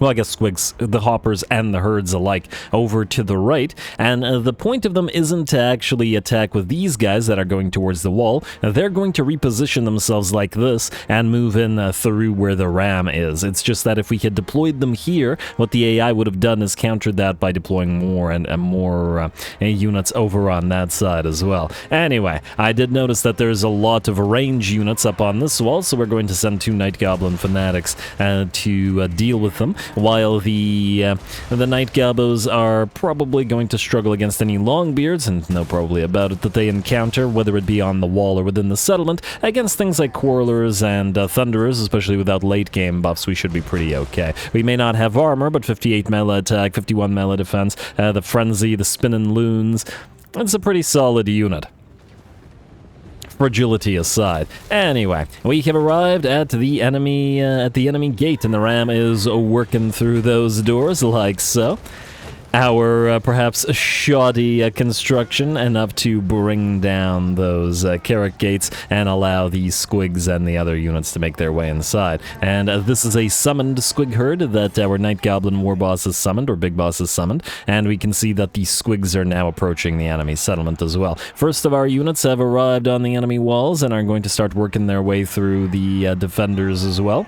well, I guess SQUIGS, the hoppers and the herds alike, over to the right, and the point of them isn't to actually attack with these guys that are going towards the wall. They're going to reposition themselves like this and move in through where the ram is. It's just that if we had deployed them here, what the AI would have done is countered that by deploying more and more units over on that side as well. Anyway, I did notice that there's a lot of range units up on this wall, so we're going to send 2 Night Goblin fanatics to deal with them, while the Night Gobos are probably going to struggle against any Longbeards, and no probably about it, that they encounter, whether it be on the wall or within the settlement. Against things like Quarrelers and Thunderers, especially without late-game buffs, we should be pretty okay. We may not have armor, but 58 melee attack, 51 melee defense, the Frenzy, the Spinning Loons. It's a pretty solid unit. Fragility aside. Anyway, we have arrived at the enemy gate, and the ram is working through those doors like so. Our perhaps shoddy construction enough to bring down those carrot gates and allow the SQUIGS and the other units to make their way inside. And this is a summoned SQUIG herd that our Night Goblin War Boss has summoned, or Big Boss has summoned, and we can see that the SQUIGS are now approaching the enemy settlement as well. First of our units have arrived on the enemy walls and are going to start working their way through the defenders as well.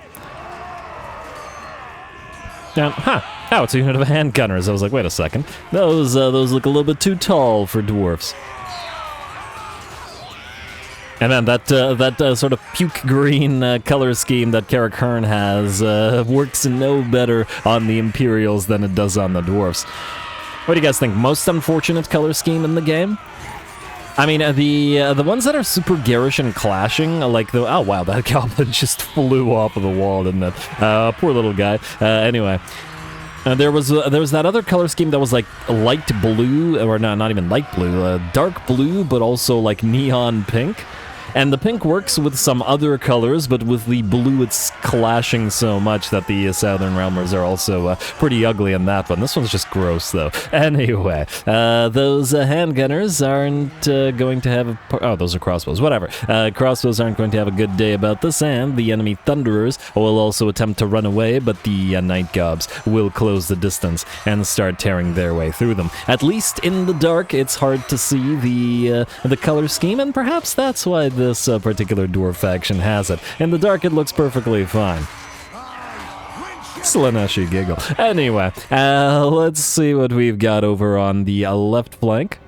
Oh, it's a unit of hand gunners. I was like, wait a second. Those look a little bit too tall for dwarfs. And then that sort of puke green color scheme that Carrick Hearn has works no better on the Imperials than it does on the dwarfs. What do you guys think? Most unfortunate color scheme in the game? I mean, the ones that are super garish and clashing, like the... Oh, wow, that goblin just flew off of the wall, didn't it? Poor little guy. Anyway, there was that other color scheme that was like light blue, or no, not even light blue, dark blue, but also like neon pink. And the pink works with some other colors, but with the blue it's clashing so much that the Southern Realmers are also pretty ugly in that one. This one's just gross, though. Anyway, those handgunners aren't going to have a... Oh, those are crossbows. Whatever. Crossbows aren't going to have a good day about this, and the enemy Thunderers will also attempt to run away, but the Night Gobs will close the distance and start tearing their way through them. At least in the dark, it's hard to see the color scheme, and perhaps that's why this particular dwarf faction has it. In the dark, it looks perfectly fine. Slaneshi giggle. Anyway, let's see what we've got over on the left flank.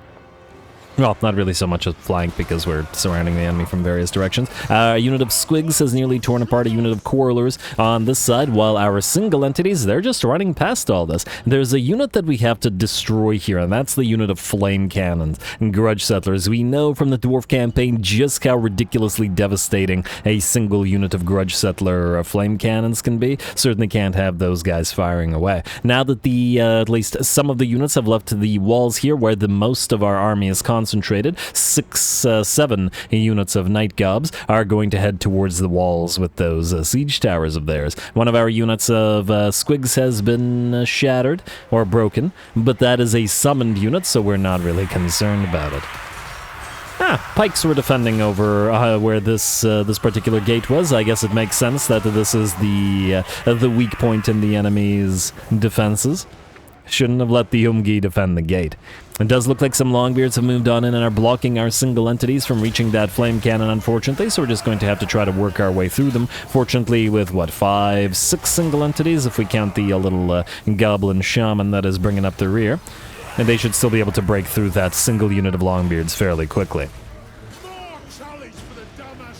Well, not really so much a flank because we're surrounding the enemy from various directions. A unit of SQUIGS has nearly torn apart a unit of Quarrelers on this side, while our single entities, they're just running past all this. There's a unit that we have to destroy here, and that's the unit of Flame Cannons and Grudge Settlers. We know from the Dwarf campaign just how ridiculously devastating a single unit of Grudge Settler Flame Cannons can be. Certainly can't have those guys firing away. Now that at least some of the units have left the walls here, where the most of our army is concentrated, 7 units of Night Gobs are going to head towards the walls with those siege towers of theirs. One of our units of SQUIGS has been shattered or broken, but that is a summoned unit, so we're not really concerned about it. Pikes were defending over where this particular gate was. I guess it makes sense that this is the weak point in the enemy's defenses. Shouldn't have let the Umgi defend the gate. It does look like some Longbeards have moved on in and are blocking our single entities from reaching that flame cannon, unfortunately, so we're just going to have to try to work our way through them. Fortunately, with, 5, 6 single entities, if we count the little goblin shaman that is bringing up the rear. And they should still be able to break through that single unit of Longbeards fairly quickly.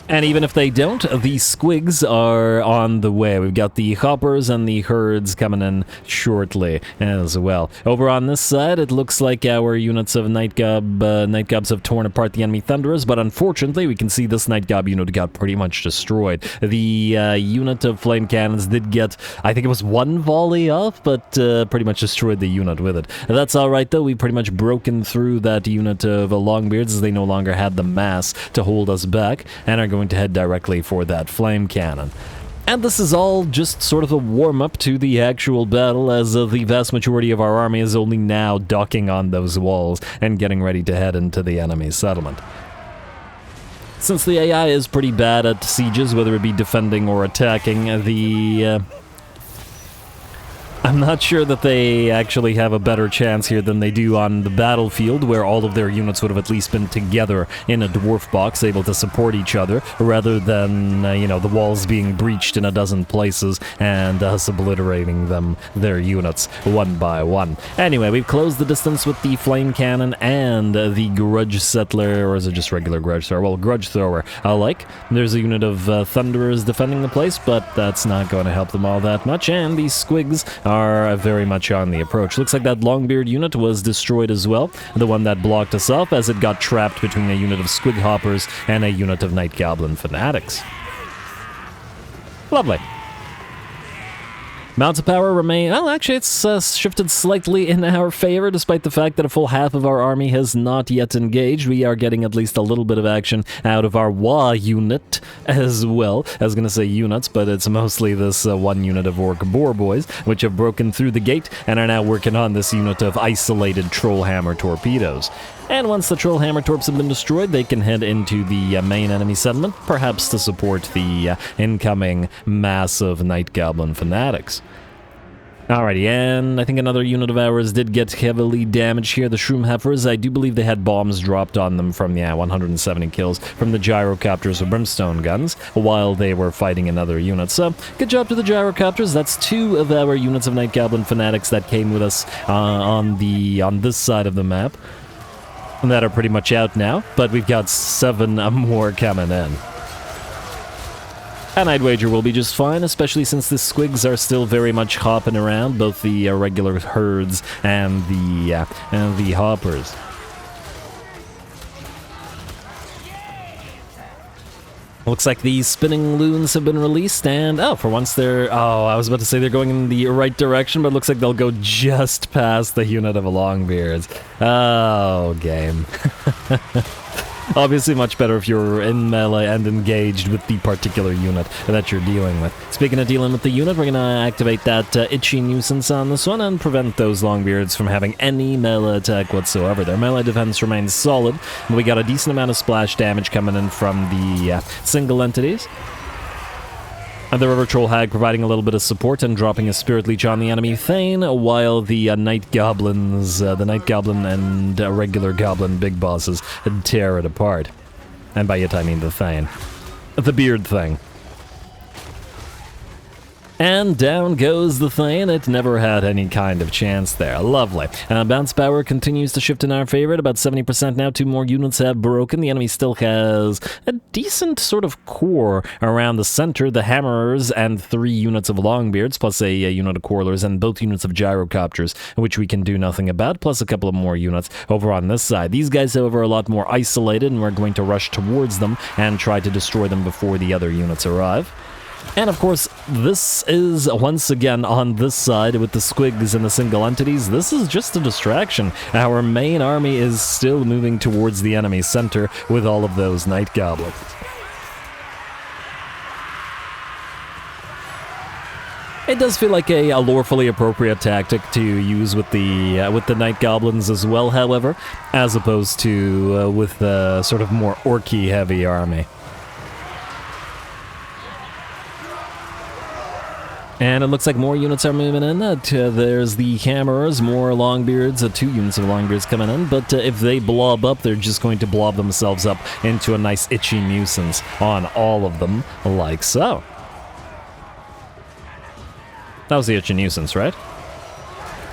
And even if they don't, the SQUIGS are on the way. We've got the hoppers and the herds coming in shortly as well. Over on this side, it looks like our units of Night Gobs have torn apart the enemy Thunderers, but unfortunately, we can see this Night Gob unit got pretty much destroyed. The unit of Flame Cannons did get, I think it was one volley off, but pretty much destroyed the unit with it. That's alright though, we've pretty much broken through that unit of Longbeards as they no longer had the mass to hold us back, and are going to head directly for that flame cannon. And this is all just sort of a warm-up to the actual battle, as the vast majority of our army is only now docking on those walls and getting ready to head into the enemy settlement. Since the AI is pretty bad at sieges, whether it be defending or attacking, I'm not sure that they actually have a better chance here than they do on the battlefield, where all of their units would have at least been together in a dwarf box, able to support each other, rather than, you know, the walls being breached in a dozen places and us obliterating their units one by one. Anyway, we've closed the distance with the flame cannon and the grudge settler, or is it just regular grudge thrower? Well, grudge thrower, There's a unit of thunderers defending the place, but that's not going to help them all that much, and these SQUIGS are very much on the approach. Looks like that Longbeard unit was destroyed as well, the one that blocked us off, as it got trapped between a unit of Squig Hoppers and a unit of Night Goblin Fanatics. Lovely. Mounts of power remain... Well, actually, it's shifted slightly in our favor, despite the fact that a full half of our army has not yet engaged. We are getting at least a little bit of action out of our WAAAGH unit as well. I was going to say units, but it's mostly this one unit of Orc Boar Boys, which have broken through the gate and are now working on this unit of isolated Trollhammer torpedoes. And once the Trollhammer torps have been destroyed, they can head into the main enemy settlement, perhaps to support the incoming mass of Night Goblin Fanatics. Alrighty, and I think another unit of ours did get heavily damaged here. The Shroomheifers, I do believe they had bombs dropped on them from, 170 kills from the Gyrocopters with Brimstone guns while they were fighting another unit. So, good job to the Gyrocopters. That's 2 of our units of Night Goblin Fanatics that came with us on this side of the map. And that are pretty much out now, but we've got 7 more coming in. And I'd wager we'll be just fine, especially since the SQUIGS are still very much hopping around, both the regular herds and the hoppers. Looks like the spinning loons have been released, and for once they're... I was about to say they're going in the right direction, but it looks like they'll go just past the unit of Longbeards. Oh, game. Obviously much better if you're in melee and engaged with the particular unit that you're dealing with. Speaking of dealing with the unit, we're going to activate that itchy nuisance on this one and prevent those Longbeards from having any melee attack whatsoever. Their melee defense remains solid, and we got a decent amount of splash damage coming in from the single entities. And the River Troll Hag providing a little bit of support and dropping a Spirit Leech on the enemy Thane, while the Night Goblins, the Night Goblin and regular Goblin big bosses tear it apart. And by it I mean the Thane. The beard thing. And down goes the Thane. It never had any kind of chance there. Lovely. Bounce power continues to shift in our favor at about 70% now. 2 more units have broken. The enemy still has a decent sort of core around the center. The Hammerers and 3 units of Longbeards, plus a unit of Quarrelers, and both units of Gyrocopters, which we can do nothing about, plus a couple of more units over on this side. These guys, however, are a lot more isolated, and we're going to rush towards them and try to destroy them before the other units arrive. And of course, this is, once again, on this side with the SQUIGS and the single entities, this is just a distraction. Our main army is still moving towards the enemy center with all of those Night Goblins. It does feel like a lorefully appropriate tactic to use with the Night Goblins as well, however, as opposed to with the sort of more orky heavy army. And it looks like more units are moving in. There's the Hammerers, more Longbeards, 2 units of Longbeards coming in. But if they blob up, they're just going to blob themselves up into a nice itchy nuisance on all of them, like so. That was the itchy nuisance, right?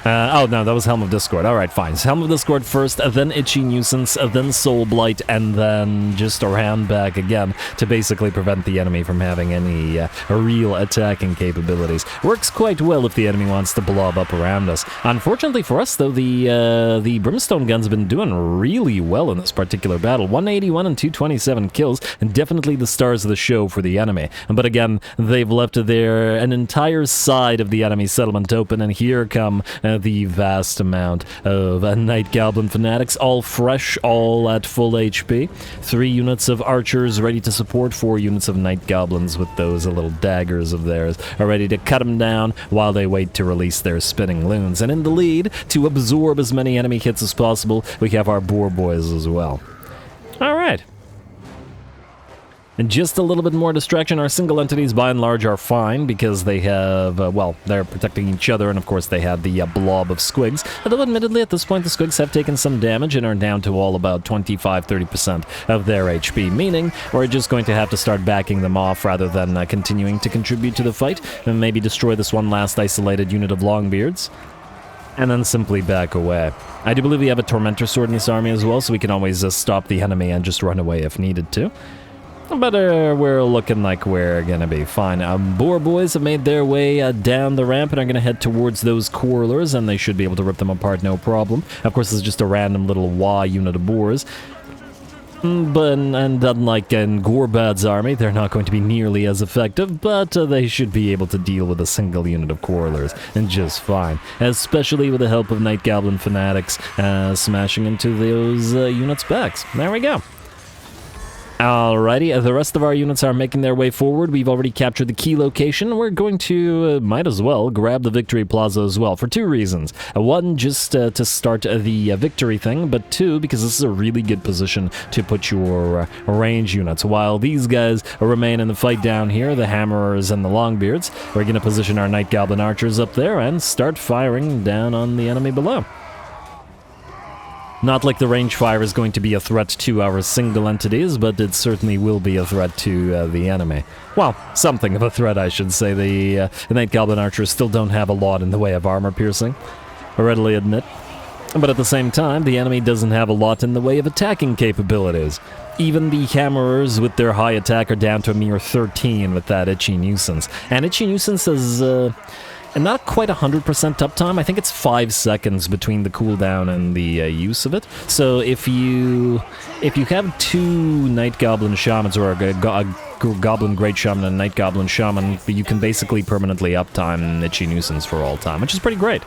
Oh, no, that was Helm of Discord. All right, fine. So Helm of Discord first, then Itchy Nuisance, then Soul Blight, and then just around back again to basically prevent the enemy from having any real attacking capabilities. Works quite well if the enemy wants to blob up around us. Unfortunately for us, though, the Brimstone gun's been doing really well in this particular battle. 181 and 227 kills, and definitely the stars of the show for the enemy. But again, they've left an entire side of the enemy settlement open, and here come the vast amount of Night Goblin fanatics, all fresh, all at full HP. 3 units of archers ready to support, 4 units of Night Goblins with those little daggers of theirs are ready to cut them down while they wait to release their spinning loons. And in the lead, to absorb as many enemy hits as possible, we have our boar boys as well. Alright. And just a little bit more distraction. Our single entities, by and large, are fine because they have, well, they're protecting each other, and of course they have the blob of squigs. Although, admittedly, at this point, the squigs have taken some damage and are down to all about 25-30% of their HP, meaning we're just going to have to start backing them off rather than continuing to contribute to the fight, and maybe destroy this one last isolated unit of Longbeards, and then simply back away. I do believe we have a Tormentor Sword in this army as well, so we can always stop the enemy and just run away if needed to. But we're looking like we're gonna be fine. Boar boys have made their way down the ramp and are gonna head towards those Quarlers, and they should be able to rip them apart no problem. Of course, this is just a random little WAAAGH unit of boars. But, and unlike in Gorbad's army, they're not going to be nearly as effective, but they should be able to deal with a single unit of Quarlers, and just fine. Especially with the help of Night Goblin fanatics smashing into those units' backs. There we go. Alrighty, the rest of our units are making their way forward. We've already captured the key location. We're going to, might as well, grab the Victory Plaza as well, for 2 reasons. One, just to start the victory thing, but 2, because this is a really good position to put your range units. While these guys remain in the fight down here, the Hammerers and the Longbeards, we're going to position our Night Goblin Archers up there and start firing down on the enemy below. Not like the range fire is going to be a threat to our single entities, but it certainly will be a threat to the enemy. Well, something of a threat, I should say. The Night Goblin Archers still don't have a lot in the way of armor piercing, I readily admit. But at the same time, the enemy doesn't have a lot in the way of attacking capabilities. Even the Hammerers with their high attack are down to a mere 13 with that Itchy Nuisance. And Itchy Nuisance is... and not quite 100% uptime. I think it's 5 seconds between the cooldown and the use of it. So if you have 2 Night Goblin Shamans, or a Goblin Great Shaman and a Night Goblin Shaman, you can basically permanently uptime Itchy Nuisance for all time, which is pretty great.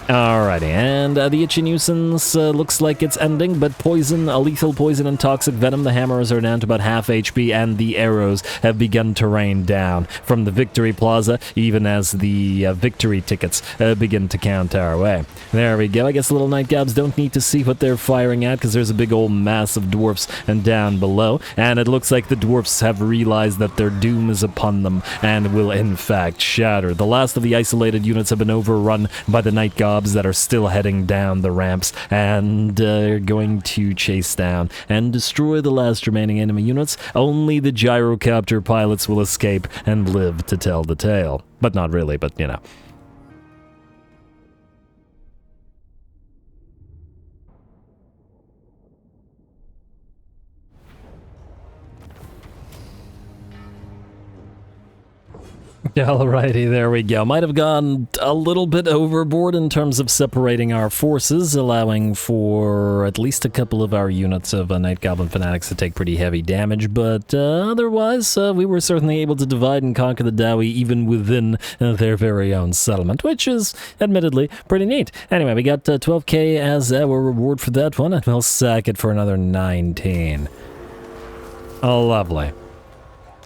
Alrighty, and the Itchy Nuisance looks like it's ending, but poison, lethal poison and toxic venom, the Hammerers are down to about half HP, and the arrows have begun to rain down from the Victory Plaza, even as the victory tickets begin to count our way. There we go. I guess the little Night Gobs don't need to see what they're firing at, because there's a big old mass of dwarfs and down below, and it looks like the dwarfs have realized that their doom is upon them, and will in fact shatter. The last of the isolated units have been overrun by the Night Gobs that are still heading down the ramps, and are going to chase down and destroy the last remaining enemy units. Only the gyrocopter pilots will escape and live to tell the tale. But not really, but you know. Alrighty, there we go. Might have gone a little bit overboard in terms of separating our forces, allowing for at least a couple of our units of Night Goblin Fanatics to take pretty heavy damage, but otherwise, we were certainly able to divide and conquer the Dowie even within their very own settlement, which is, admittedly, pretty neat. Anyway, we got 12k as our reward for that one, and we'll sack it for another 19. Oh, lovely.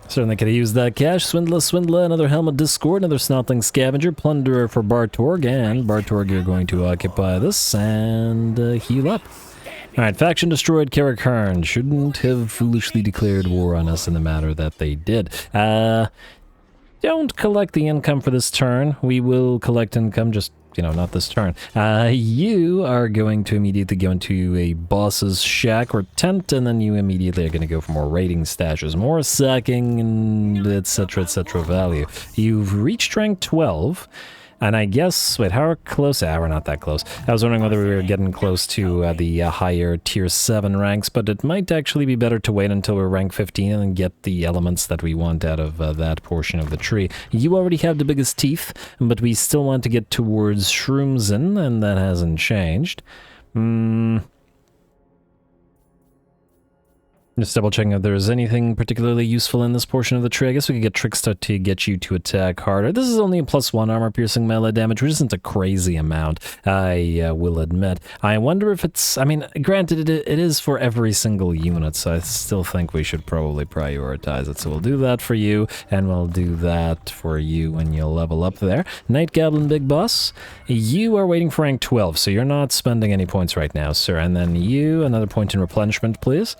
Certainly could have used that cash. Swindler, another Helm of Discord, another Snotling Scavenger, Plunderer for Bartorg, and Bartorg, you're going to occupy this and heal up. Alright, faction destroyed. Carrick Hearn shouldn't have foolishly declared war on us in the manner that they did. Don't collect the income for this turn. We will collect income, just, you know, not this turn. You are going to immediately go into a boss's shack or tent, and then you immediately are going to go for more raiding stashes, more sacking, and etc. value. You've reached rank 12. And I guess, wait, how close? Ah, we're not that close. I was wondering whether we were getting close to the higher tier 7 ranks, but it might actually be better to wait until we're rank 15 and get the elements that we want out of that portion of the tree. You already have the biggest teeth, but we still want to get towards Shroomsin, and that hasn't changed. Just double checking if there's anything particularly useful in this portion of the tree. I guess we could get Trickster to get you to attack harder. This is only a +1 armor piercing melee damage, which isn't a crazy amount, I will admit. I wonder if it's... I mean, granted, it is for every single unit, so I still think we should probably prioritize it. So we'll do that for you, and we'll do that for you when you level up there. Night Goblin Big Boss, you are waiting for rank 12, so you're not spending any points right now, sir. And then you, another point in replenishment, please.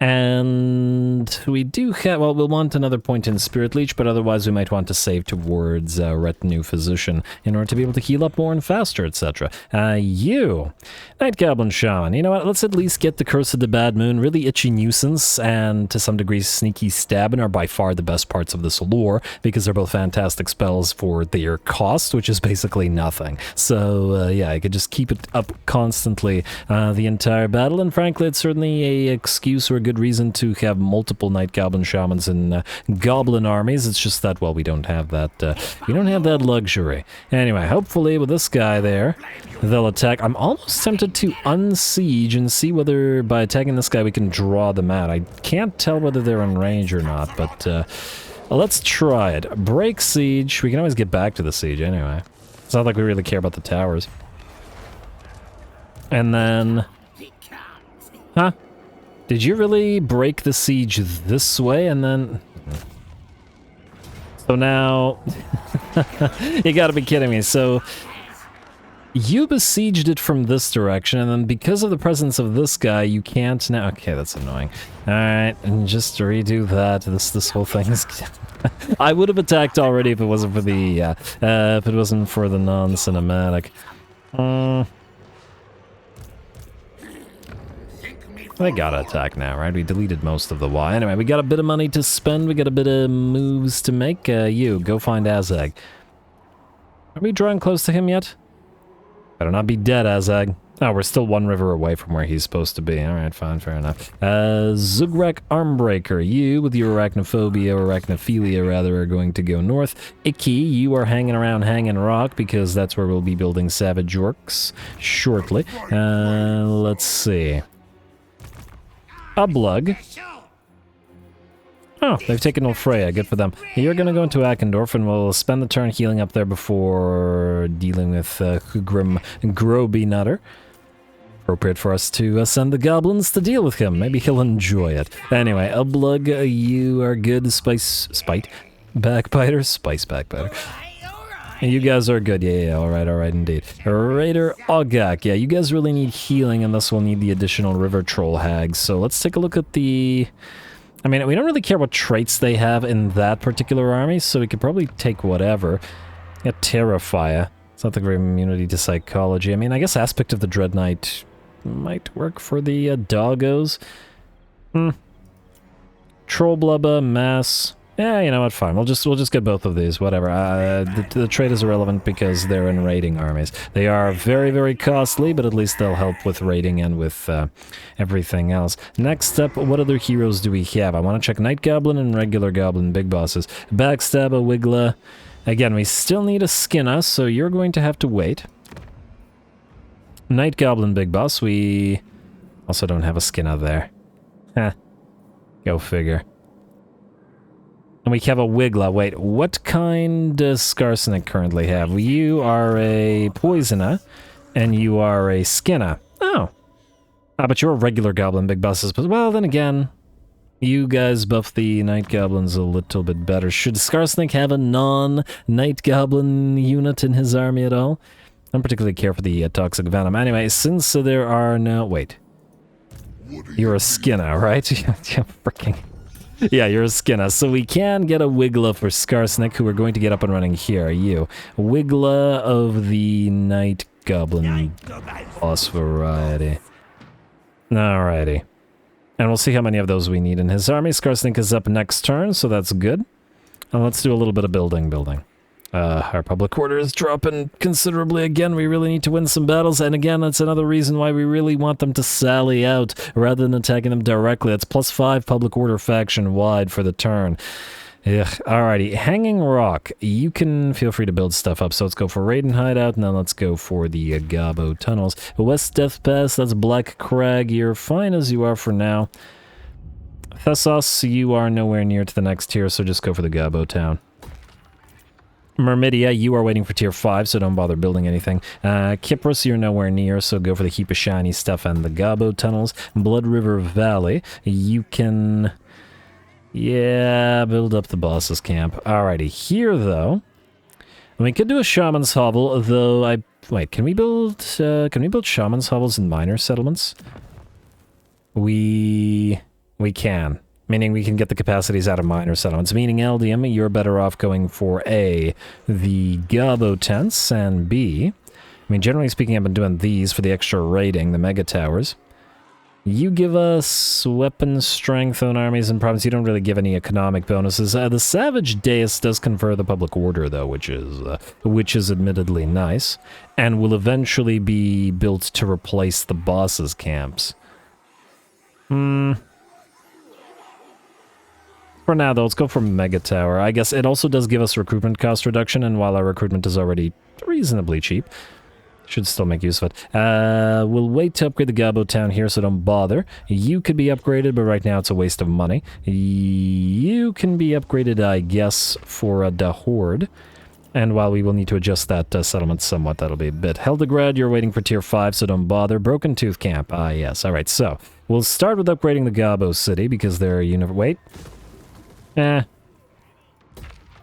And we do have, well, we'll want another point in Spirit Leech, but otherwise we might want to save towards Retinue Physician in order to be able to heal up more and faster, etc. You, Night Goblin Shaman, you know what, let's at least get the Curse of the Bad Moon. Really Itchy Nuisance and to some degree Sneaky Stabbin' are by far the best parts of this lore, because they're both fantastic spells for their cost, which is basically nothing. So yeah, I could just keep it up constantly the entire battle, and frankly it's certainly a excuse or a good reason to have multiple Night Goblin Shamans in Goblin armies. It's just that, well, we don't have that luxury. Anyway, hopefully with this guy there, they'll attack. I'm almost tempted to unsiege and see whether by attacking this guy we can draw them out. I can't tell whether they're in range or not, but let's try it. Break siege. We can always get back to the siege anyway. It's not like we really care about the towers. And then... Huh? Did you really break the siege this way and then... So now... You gotta be kidding me. So... You besieged it from this direction, and then because of the presence of this guy, you can't now... Okay, that's annoying. Alright, and just to redo that, this whole thing is... I would have attacked already if it wasn't for the... if it wasn't for the non-cinematic. They gotta attack now, right? We deleted most of the Y. Anyway, we got a bit of money to spend. We got a bit of moves to make. You, go find Azag. Are we drawing close to him yet? Better not be dead, Azag. Oh, we're still one river away from where he's supposed to be. Alright, fine, fair enough. Zugrak Armbreaker, you with your arachnophobia, or arachnophilia rather, are going to go north. Icky, you are hanging around Hanging Rock, because that's where we'll be building Savage Orcs shortly. Let's see. Ublug. Oh, they've taken Ulfreya. Good for them. You're going to go into Akendorf, and we'll spend the turn healing up there before dealing with Groby Nutter. Appropriate for us to send the goblins to deal with him. Maybe he'll enjoy it. Anyway, Ublug, you are good. Spice Backbiter. You guys are good. Yeah, alright indeed. Raider WAAAGH. Yeah, you guys really need healing, and thus we'll need the additional River Troll Hags. So let's take a look at the... I mean, we don't really care what traits they have in that particular army, so we could probably take whatever. Yeah, Terrifier. It's not the great immunity to psychology. I mean, I guess Aspect of the Dread Knight might work for the doggos. Troll Blubba, Mass... Yeah, you know what, fine. We'll just get both of these, whatever. The trait is irrelevant because they're in raiding armies. They are very, very costly, but at least they'll help with raiding and with everything else. Next up, what other heroes do we have? I want to check Night Goblin and regular Goblin big bosses. Backstab, a Wiggler. Again, we still need a Skinna, so you're going to have to wait. Night Goblin big boss, we also don't have a Skinna there. Heh. Go figure. And we have a Wiggler. Wait, what kind does Skarsnik currently have? You are a Poisoner, and you are a Skinner. Oh. Ah, but you're a regular Goblin big bosses. But, well, then again, you guys buff the Night Goblins a little bit better. Should Skarsnik have a non-Night Goblin unit in his army at all? I don't particularly care for the Toxic Venom. Anyway, since there are no... Wait. You're a Skinner, right? Yeah, freaking... Yeah, you're a Skinner. So we can get a Wiggler for Skarsnik, who we're going to get up and running here. You. Wiggler of the Night Goblin boss variety. Alrighty. And we'll see how many of those we need in his army. Skarsnik is up next turn, so that's good. And let's do a little bit of building. Our public order is dropping considerably again. We really need to win some battles, and again, that's another reason why we really want them to sally out rather than attacking them directly. It's +5 public order faction wide for the turn. Ugh. Alrighty, Hanging Rock. You can feel free to build stuff up. So let's go for Raiden Hideout, and then let's go for the Gabo Tunnels. West Death Pass, that's Black Crag. You're fine as you are for now. Thessos, you are nowhere near to the next tier, so just go for the Gabo Town. Myrmidia, you are waiting for tier 5, so don't bother building anything. Kypros, you're nowhere near, so go for the heap of shiny stuff and the Gabo Tunnels. Blood River Valley, you can... yeah, build up the boss's camp. Alrighty, here though, we could do a shaman's hovel, though wait, can we build shaman's hovels in minor settlements? We can. Meaning we can get the capacities out of minor settlements. Meaning LDM, you're better off going for A, the Gabo tents, and B, I mean, generally speaking, I've been doing these for the extra raiding, the mega towers. You give us weapon strength on armies and province. You don't really give any economic bonuses. The Savage Deist does confer the public order, though, which is admittedly nice, and will eventually be built to replace the boss's camps. For now, though, let's go for Mega Tower. I guess it also does give us recruitment cost reduction, and while our recruitment is already reasonably cheap, should still make use of it. We'll wait to upgrade the Gabo Town here, so don't bother. You could be upgraded, but right now it's a waste of money. You can be upgraded, I guess, for the Horde. And while we will need to adjust that settlement somewhat, that'll be a bit. Heldegrad, you're waiting for tier 5, so don't bother. Broken Tooth Camp, ah yes. Alright, so we'll start with upgrading the Gabo City, because they're wait.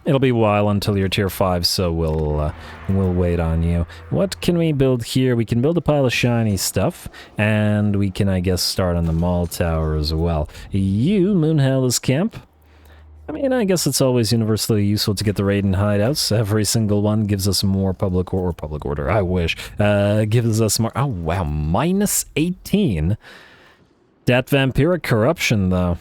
It'll be a while until you're tier 5, so we'll wait on you. What can we build here? We can build a pile of shiny stuff, and we can, I guess, start on the Mall Tower as well. You, Moonhell's Camp. I mean, I guess it's always universally useful to get the raid and hideouts. Every single one gives us more public order. I wish. Gives us more... oh, wow, -18? That vampiric corruption, though.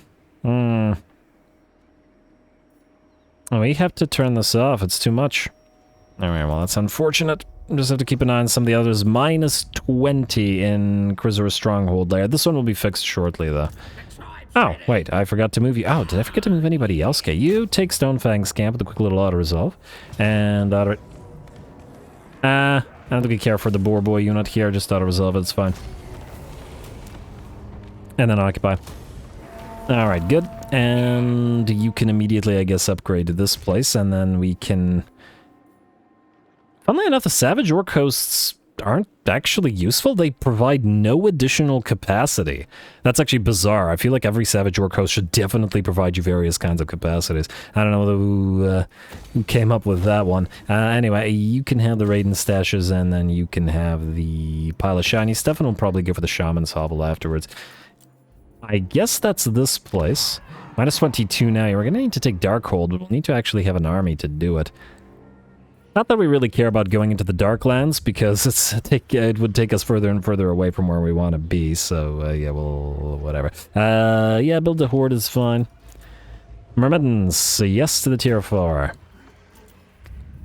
We have to turn this off. It's too much. Alright, well, that's unfortunate. Just have to keep an eye on some of the others. -20 in Chrysaor's Stronghold there. This one will be fixed shortly, though. Oh, wait, I forgot to move you. Oh, did I forget to move anybody else? Okay, you take Stonefang's camp with a quick little auto-resolve. And I don't think we care for the Boar Boy unit here. Just auto-resolve it, it's fine. And then occupy. Alright, good. And you can immediately, I guess, upgrade to this place, and then we can... funnily enough, the Savage Orc hosts aren't actually useful. They provide no additional capacity. That's actually bizarre. I feel like every Savage Orc host should definitely provide you various kinds of capacities. I don't know who came up with that one. Anyway, you can have the Raiden stashes, and then you can have the pile of shiny stuff, and we'll probably go for the Shaman's Hovel afterwards. I guess that's this place. -22 now. We're going to need to take Darkhold, but we'll need to actually have an army to do it. Not that we really care about going into the Darklands, because it would take us further and further away from where we want to be, so yeah, well, whatever. Yeah, build a Horde is fine. Myrmidons, yes to the tier 4.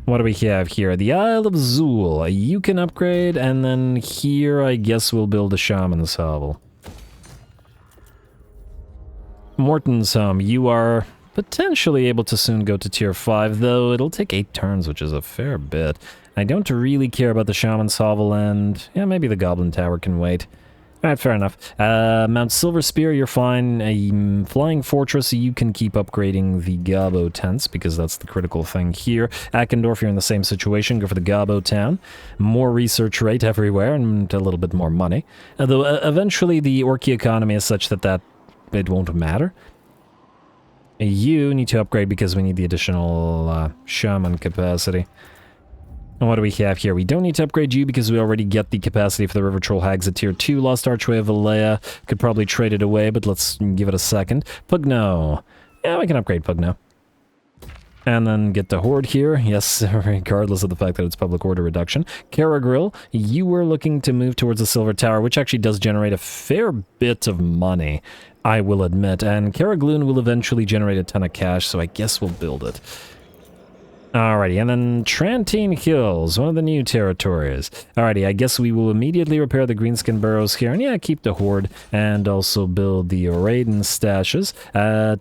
What do we have here? The Isle of Zool. You can upgrade, and then here, I guess we'll build a Shaman's Hovel. Morton's Home, you are potentially able to soon go to tier 5, though it'll take 8 turns, which is a fair bit. I don't really care about the Shaman's Hovel, and yeah, maybe the Goblin Tower can wait. Alright, fair enough. Mount Silver Spear, you're fine. A Flying Fortress, you can keep upgrading the Gabo tents, because that's the critical thing here. Akendorf, you're in the same situation. Go for the Gabo town. More research rate everywhere, and a little bit more money. Although, eventually, the Orky economy is such that it won't matter. You need to upgrade because we need the additional shaman capacity. And what do we have here? We don't need to upgrade you because we already get the capacity for the River Troll Hags at tier 2. Lost Archway of Alea. Could probably trade it away, but let's give it a second. Pugno. Yeah, we can upgrade Pugno. And then get the Horde here. Yes, regardless of the fact that it's public order reduction. Caragrill, you were looking to move towards the Silver Tower, which actually does generate a fair bit of money, I will admit. And Caragloon will eventually generate a ton of cash, so I guess we'll build it. Alrighty, and then Trantine Hills, one of the new territories. Alrighty, I guess we will immediately repair the greenskin burrows here, and yeah, keep the horde, and also build the Raiden stashes.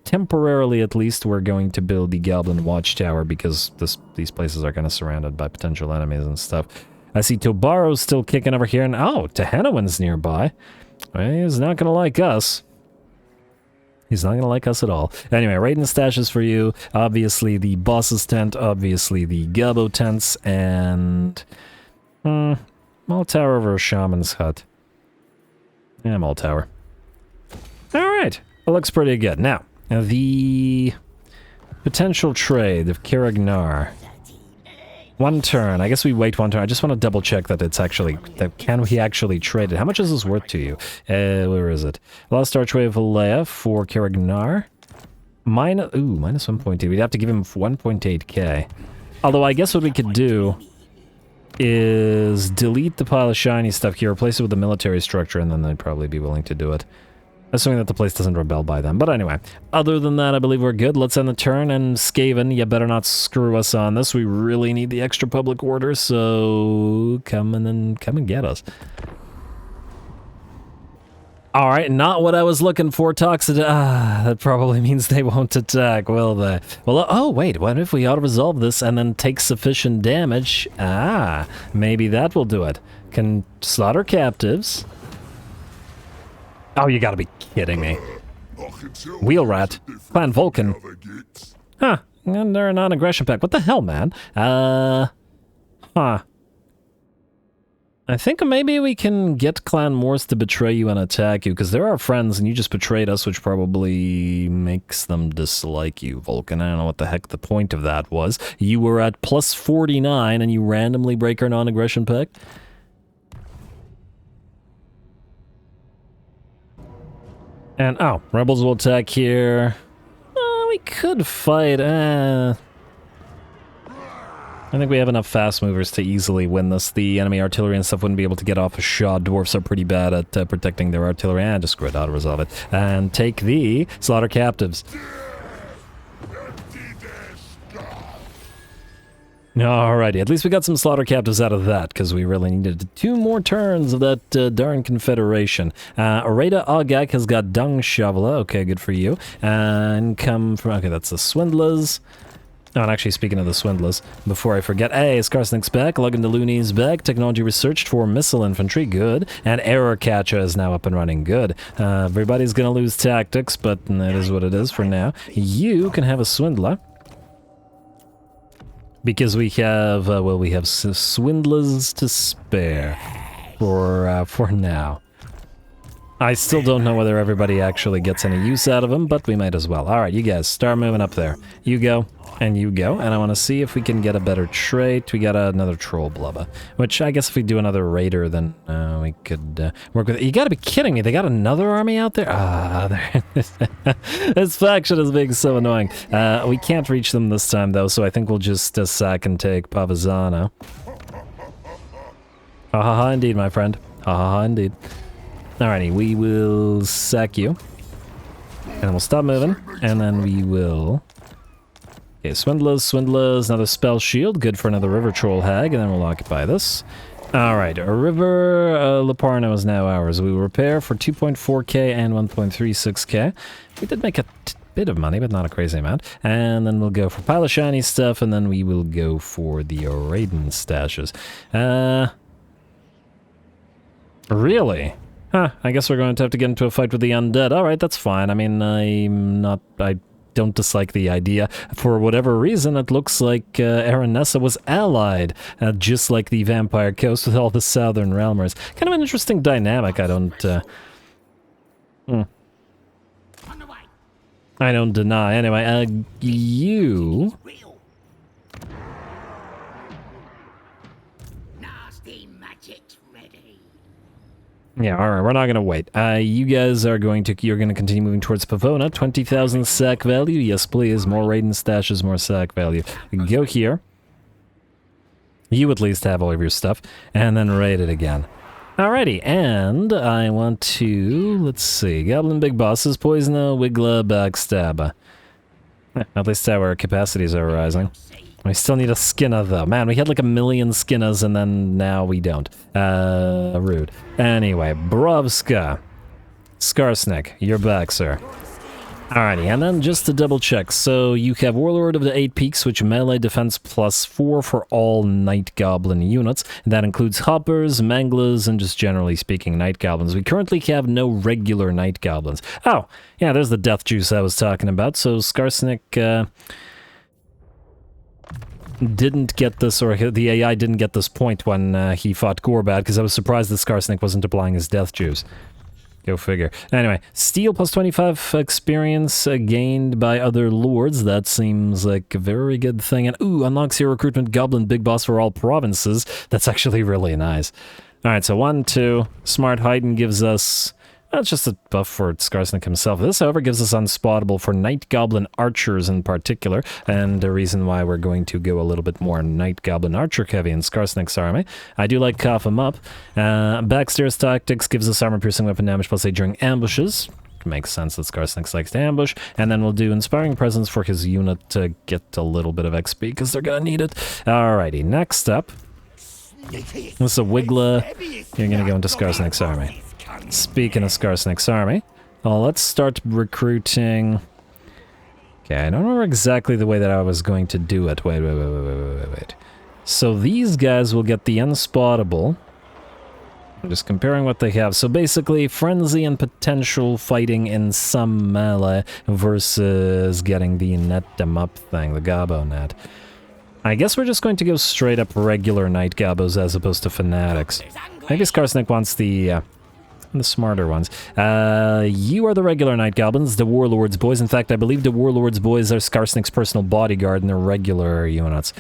Temporarily, at least, we're going to build the Goblin Watchtower, because these places are kind of surrounded by potential enemies and stuff. I see Tobaro's still kicking over here, and oh, Tehenowin's nearby. He's not gonna like us. He's not going to like us at all. Anyway, Raiden stashes for you. Obviously, the boss's tent. Obviously, the Gabo tents. And... Mall tower over a shaman's hut. Yeah, mall tower. Alright. It looks pretty good. Now, the potential trade of Kiragnar. 1 turn. I guess we wait 1 turn. I just want to double check that it's actually... can we actually trade it? How much is this worth to you? Where is it? Lost Archway of Alea for Kiragnar. Minus 1.8. We'd have to give him 1.8k. Although I guess what we could do is delete the pile of shiny stuff here, replace it with a military structure, and then they'd probably be willing to do it. Assuming that the place doesn't rebel by then. But anyway, other than that, I believe we're good. Let's end the turn, and Skaven, you better not screw us on this. We really need the extra public order, so come and get us. Alright, not what I was looking for, that probably means they won't attack, will they? Well, oh wait, what if we auto-resolve this and then take sufficient damage? Maybe that will do it. Can slaughter captives. Oh, you gotta be kidding me. Wheel Rat. Clan Vulcan. Huh. And they're a non-aggression pact. What the hell, man? Huh. I think maybe we can get Clan Morse to betray you and attack you, because they're our friends and you just betrayed us, which probably makes them dislike you, Vulcan. I don't know what the heck the point of that was. You were at plus 49 and you randomly break our non-aggression pact? And, oh, rebels will attack here. We could fight, I think we have enough fast movers to easily win this. The enemy artillery and stuff wouldn't be able to get off a shot. Dwarfs are pretty bad at protecting their artillery. Just screw it, auto-resolve it. And take the slaughter captives. Alrighty, at least we got some slaughter captives out of that, because we really needed 2 more turns of that darn confederation. WAAAGH has got Dung Shoveler. Okay, good for you. And come from... okay, that's the Swindlers. Oh, and actually, speaking of the Swindlers, before I forget, hey, Skarsnik's back, Logan the Looney's back, technology researched for missile infantry, good, and error catcher is now up and running, good. Everybody's gonna lose tactics, but that is what it is for now. You can have a Swindler. Because we have, well, we have Swindlers to spare for now. I still don't know whether everybody actually gets any use out of them, but we might as well. Alright, you guys, start moving up there. You go, and you go, and I want to see if we can get a better trait. We got another Troll Blubber, which I guess if we do another Raider, then we could work with it. You gotta be kidding me, they got another army out there? This faction is being so annoying. We can't reach them this time, though, so I think we'll just sack and take Pavizano. Ha ha ha, indeed, my friend. Ha ha ha, indeed. Alrighty, we will sack you. And we'll stop moving. And then we will... okay, Swindlers, another spell shield. Good for another River Troll Hag. And then we'll occupy this. Alright, a River Leparno is now ours. We will repair for 2.4k and 1.36k. We did make a bit of money, but not a crazy amount. And then we'll go for pile of shiny stuff. And then we will go for the Raiden stashes. Really? Huh, I guess we're going to have to get into a fight with the undead. Alright, that's fine. I mean, I don't dislike the idea. For whatever reason, it looks like Aranessa was allied, just like the Vampire Coast with all the Southern Realmers. Kind of an interesting dynamic, I don't deny. Anyway, you... yeah, alright, we're not gonna wait. You guys are you're gonna continue moving towards Pavona. 20,000 sack value. Yes, please. More Raiden stashes, more sack value. Go here. You at least have all of your stuff. And then raid it again. Alrighty, and I want to... let's see. Goblin Big Bosses, Poisoner, Wiggler, Backstabber. At least our capacities are rising. We still need a Skinner, though. Man, we had like 1,000,000 Skinners, and then now we don't. Rude. Anyway, Brovska. Skarsnik, you're back, sir. Alrighty, and then just to double check, so you have Warlord of the 8 Peaks, which melee defense +4 for all Night Goblin units. And that includes Hoppers, Manglers, and just generally speaking, Night Goblins. We currently have no regular Night Goblins. Oh, yeah, there's the Death Juice I was talking about. So Skarsnik didn't get this, or the AI didn't get this point when he fought Gorbad, because I was surprised that Skarsnik wasn't applying his Death Juice. Go figure. Anyway, Steel +25 experience gained by other lords. That seems like a very good thing. And ooh, unlocks your recruitment goblin big boss for all provinces. That's actually really nice. Alright, so 1, 2. Smart Haydn gives us... That's just a buff for Skarsnik himself. This, however, gives us Unspottable for Night Goblin Archers in particular, and the reason why we're going to go a little bit more Night Goblin Archer heavy in Skarsnik's army. I do like Cough him up. Backstairs Tactics gives us armor-piercing weapon damage +8 during ambushes. Makes sense that Skarsnik likes to ambush. And then we'll do Inspiring Presence for his unit to get a little bit of XP, because they're gonna need it. Alrighty, next up. This is a Wiggler. You're gonna go into Skarsnik's army. Speaking of Skarsnik's army, well, let's start recruiting... Okay, I don't remember exactly the way that I was going to do it. Wait. So these guys will get the Unspottable. I'm just comparing what they have. So basically, Frenzy and Potential fighting in some melee versus getting the Net Them Up thing, the Gobbo Net. I guess we're just going to go straight up regular Night Gobbos as opposed to Fanatics. Maybe Skarsnik wants the smarter ones. You are the regular Night Goblins, the Warlord's Boys. In fact, I believe the Warlord's Boys are Skarsnik's personal bodyguard and they're regular units.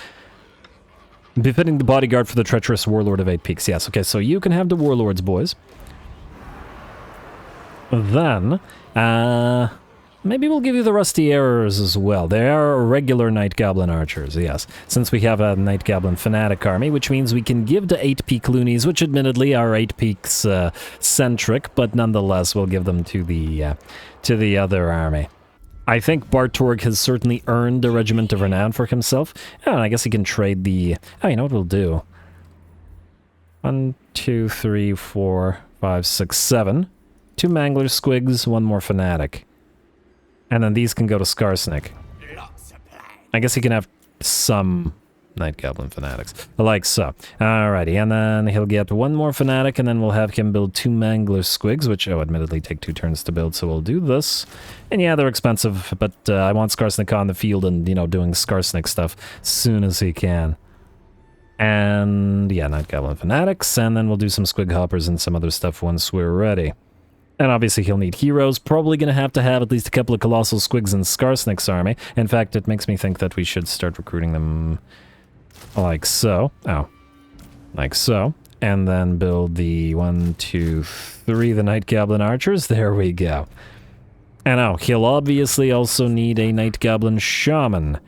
Befitting the bodyguard for the treacherous Warlord of 8 Peaks. Yes, okay, so you can have the Warlord's Boys. Then, maybe we'll give you the Rusty Errors as well. They are regular Night Goblin Archers, yes. Since we have a Night Goblin Fanatic army, which means we can give the 8 Peak Loonies, which admittedly are 8 Peaks centric, but nonetheless we'll give them to the other army. I think Bartorg has certainly earned a Regiment of Renown for himself. Oh, and I guess he can trade the... Oh, you know what we'll do? 1, 2, 3, 4, 5, 6, 7. 2 Mangler Squigs, 1 more Fanatic. And then these can go to Skarsnik. I guess he can have some Night Goblin Fanatics. Like so. Alrighty, and then he'll get 1 more Fanatic, and then we'll have him build 2 Mangler Squigs, which, admittedly take 2 turns to build, so we'll do this. And yeah, they're expensive, but I want Skarsnik on the field and, you know, doing Skarsnik stuff as soon as he can. And yeah, Night Goblin Fanatics, and then we'll do some Squig Hoppers and some other stuff once we're ready. And obviously he'll need heroes, probably going to have at least a couple of Colossal Squigs in Skarsnik's army. In fact, it makes me think that we should start recruiting them like so. Oh. Like so. And then build the 1, 2, 3, the Night Goblin Archers. There we go. And oh, he'll obviously also need a Night Goblin Shaman.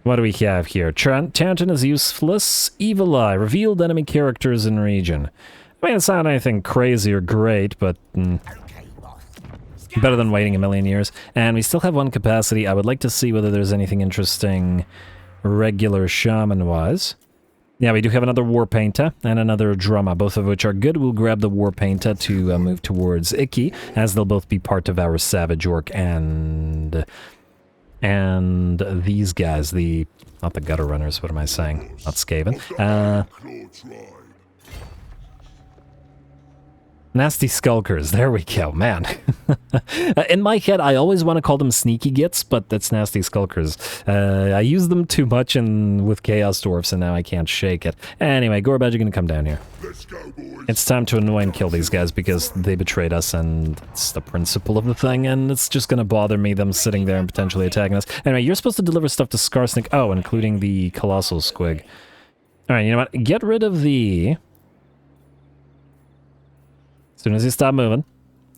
What do we have here? Tanton is useless. Evil Eye. Revealed enemy characters in region. I mean, it's not anything crazy or great, but... better than waiting 1,000,000 years. And we still have 1 capacity. I would like to see whether there's anything interesting regular shaman-wise. Yeah, we do have another War Painter and another Drummer, both of which are good. We'll grab the War Painter to move towards Icky, as they'll both be part of our Savage Orc and these guys, not the Gutter Runners, what am I saying? Not Skaven. Nasty Skulkers, there we go, man. In my head, I always want to call them Sneaky Gits, but that's Nasty Skulkers. I use them too much with Chaos Dwarfs, and now I can't shake it. Anyway, Gorbad, you're gonna come down here. Let's go, boys. It's time to annoy and kill these guys, because they betrayed us, and it's the principle of the thing, and it's just gonna bother me, them sitting there and potentially attacking us. Anyway, you're supposed to deliver stuff to Skarsnik. Oh, including the Colossal Squig. Alright, you know what? Get rid of the... As soon as you stop moving.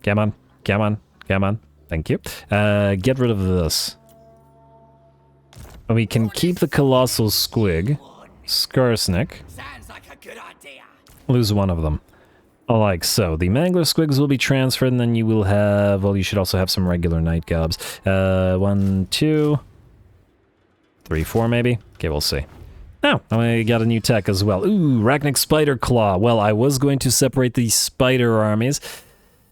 Come on, come on, come on. Thank you. Get rid of this. We can keep the Colossal Squig. Skarsnik. Lose 1 of them. Like so. The Mangler Squigs will be transferred, and then you will have... Well, you should also have some regular Night Gobs. 1, 2... 3, 4 maybe? Okay, we'll see. Oh, I got a new tech as well. Ooh, Arachnic Spider Claw. Well, I was going to separate the spider armies.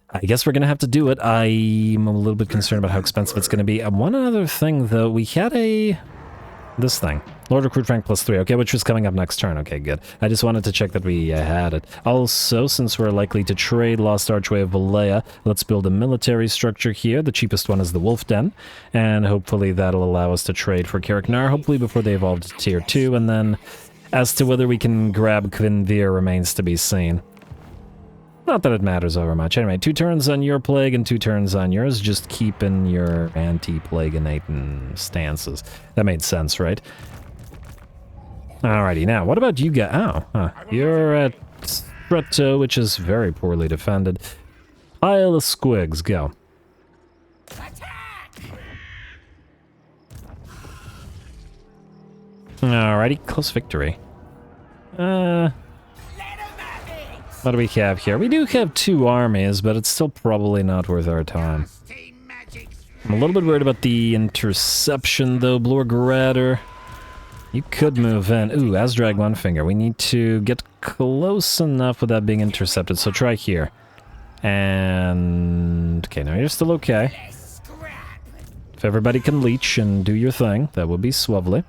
I guess we're going to have to do it. I'm a little bit concerned about how expensive it's going to be. One other thing, though. We had this thing. Lord Recruit rank +3. Okay, which was coming up next turn. Okay, good. I just wanted to check that we had it. Also, since we're likely to trade Lost Archway of Valea, let's build a military structure here. The cheapest one is the Wolf Den. And hopefully that'll allow us to trade for Carricknar, hopefully before they evolve to Tier 2. And then, as to whether we can grab Quinvir remains to be seen. Not that it matters over much. Anyway, 2 turns on your plague and 2 turns on yours. Just keeping your anti-plagueinating stances. That made sense, right? Alrighty, now, what about you guys? Oh, huh. You're at Stretto, which is very poorly defended. Pile of squigs, go. Alrighty, close victory. What do we have here? We do have 2 armies, but it's still probably not worth our time. I'm a little bit worried about the interception, though, Blorgrader. You could move in. Ooh, Azdrag One Finger. We need to get close enough without being intercepted, so try here. And... okay, now you're still okay. If everybody can leech and do your thing, that would be swovely.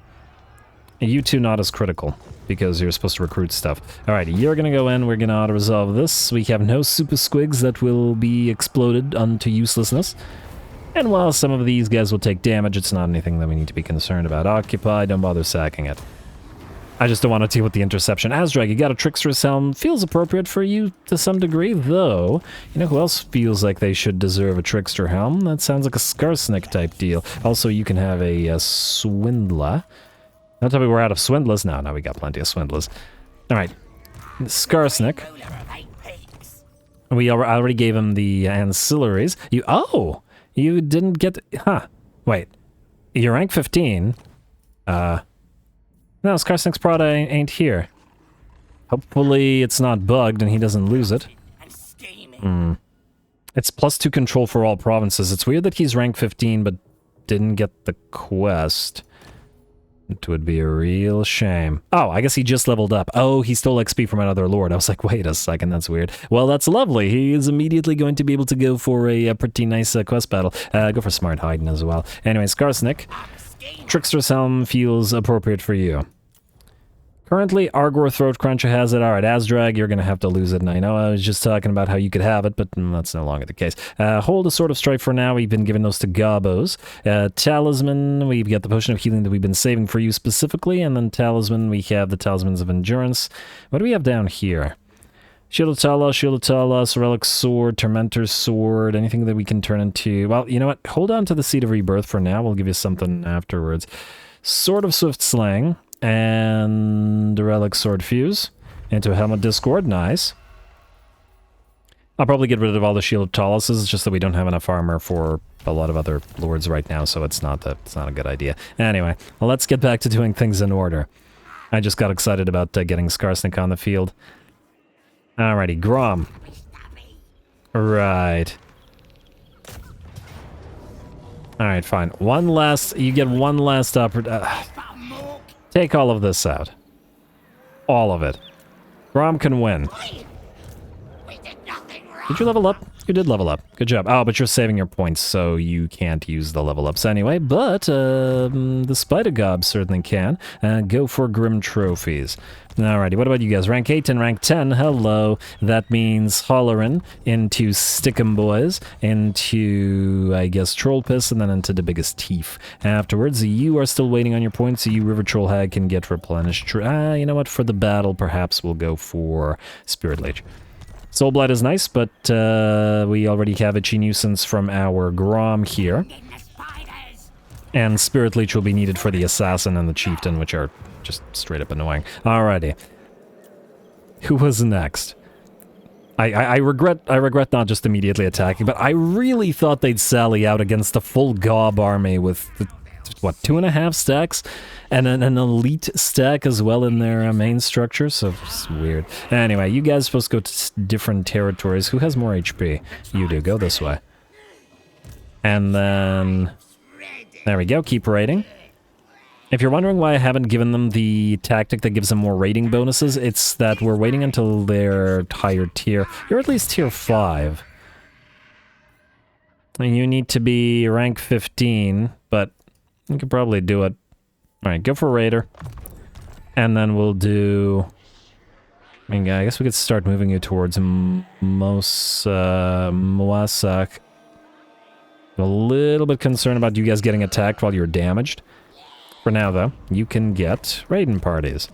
You two not as critical, because you're supposed to recruit stuff. Alright, you're gonna go in, we're gonna auto-resolve this. We have no super squigs that will be exploded unto uselessness. And while some of these guys will take damage, it's not anything that we need to be concerned about. Occupy, don't bother sacking it. I just don't want to deal with the interception. Azdrag, you got a Trickster's Helm. Feels appropriate for you to some degree, though. You know who else feels like they should deserve a Trickster Helm? That sounds like a Skarsnik type deal. Also, you can have a Swindler. Don't tell me we're out of Swindlers. No, we got plenty of Swindlers. Alright. Skarsnik. We already gave him the ancillaries. Oh! You didn't get... huh. Wait. You're rank 15. No, Skarsnik's prod ain't here. Hopefully it's not bugged and he doesn't lose it. It's +2 control for all provinces. It's weird that he's rank 15 but didn't get the quest. It would be a real shame. Oh, I guess he just leveled up. Oh, he stole XP from another lord. I was like, wait a second, that's weird. Well, that's lovely. He is immediately going to be able to go for a pretty nice quest battle. Go for Smart Hiding as well. Anyway, Skarsnik. Trickster's Helm feels appropriate for you. Currently, Argor Throatcruncher has it. Alright, Azdrag, you're going to have to lose it. And I know I was just talking about how you could have it, but that's no longer the case. Hold a Sword of Strife for now. We've been giving those to Gobos. Talisman, we've got the Potion of Healing that we've been saving for you specifically. And then Talisman, we have the Talismans of Endurance. What do we have down here? Shield of Talos, Relic Sword, Tormentor's Sword, anything that we can turn into... well, you know what? Hold on to the Seed of Rebirth for now. We'll give you something afterwards. Sword of Swift Slaying. And the Relic Sword Fuse into a Helmet Discord. Nice. I'll probably get rid of all the Shield of Talos. It's just that we don't have enough armor for a lot of other lords right now, so it's not a good idea. Anyway, well, let's get back to doing things in order. I just got excited about getting Skarsnik on the field. Alrighty, Grom. Right. Alright, fine. You get one last opportunity. Take all of this out. All of it. Grom can win. Did you level up? You did level up. Good job. Oh, but you're saving your points, so you can't use the level ups anyway. But the Spider Gob certainly can. Go for Grim Trophies. Alrighty, what about you guys? Rank 8 and rank 10. Hello. That means Hollerin into Stickum Boys, into, I guess, Troll Piss, and then into the biggest teeth. Afterwards, you are still waiting on your points, so you River Troll Hag can get replenished. You know what? For the battle, perhaps we'll go for Spirit Leech. Soulblight is nice, but we already have Itchy Nuisance from our Grom here. And Spirit Leech will be needed for the Assassin and the Chieftain, which are just straight up annoying. Alrighty. Who was next? I regret not just immediately attacking, but I really thought they'd sally out against a full Gob army with, what, 2.5 stacks? And an elite stack as well in their main structure, so it's weird. Anyway, you guys are supposed to go to different territories. Who has more HP? You do. Go this way. And then... there we go. Keep raiding. If you're wondering why I haven't given them the tactic that gives them more rating bonuses, it's that we're waiting until they're higher tier. You're at least tier 5. And you need to be rank 15, but you could probably do it. Alright, go for Raider. And then we'll do... I mean, I guess we could start moving you towards WAAAGH. A little bit concerned about you guys getting attacked while you're damaged. For now, though, you can get raiding parties.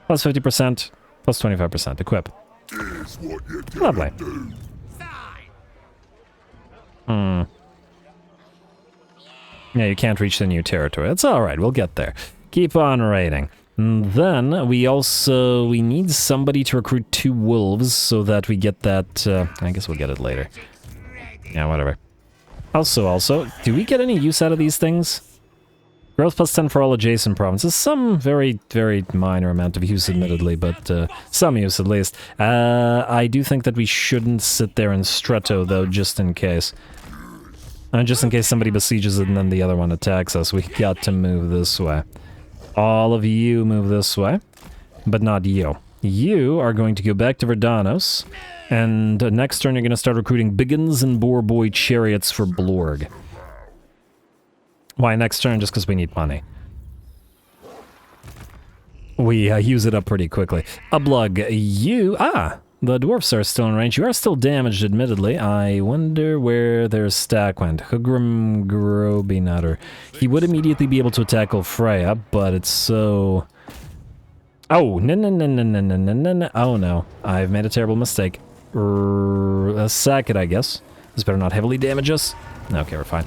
Plus 50%, plus 25%. Equip. Lovely. Yeah, you can't reach the new territory. That's alright, we'll get there. Keep on raiding. And then, we need somebody to recruit 2 wolves so that we get that, I guess we'll get it later. Yeah, whatever. Also, do we get any use out of these things? Growth plus 10 for all adjacent provinces. Some very, very minor amount of use, admittedly, but some use at least. I do think that we shouldn't sit there in Stretto, though, just in case. Just in case somebody besieges it and then the other one attacks us. We got to move this way. All of you move this way, but not you. You are going to go back to Verdanos, and next turn you're going to start recruiting Biggins and Boarboy chariots for Blorg. Why next turn? Just because we need money. We use it up pretty quickly. Ublug, you... the dwarfs are still in range. You are still damaged, admittedly. I wonder where their stack went. Hugrim Grobinutter. He would immediately be able to attack Ulfreya, but it's so... Oh, no. Oh, no. I've made a terrible mistake. Sack it, I guess. This better not heavily damage us. Okay, we're fine.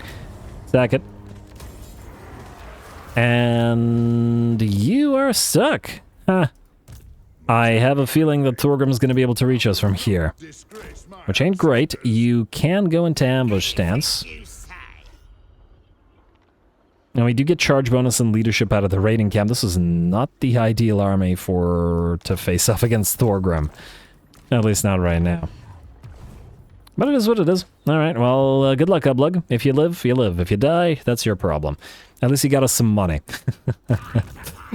Sack it. And you are stuck. Huh. I have a feeling that Thorgrim's going to be able to reach us from here. Which ain't great. You can go into ambush stance. Now we do get charge bonus and leadership out of the raiding camp. This is not the ideal army to face off against Thorgrim. At least not right now. But it is what it is. Alright, well, good luck, Ublug. If you live, you live. If you die, that's your problem. At least you got us some money.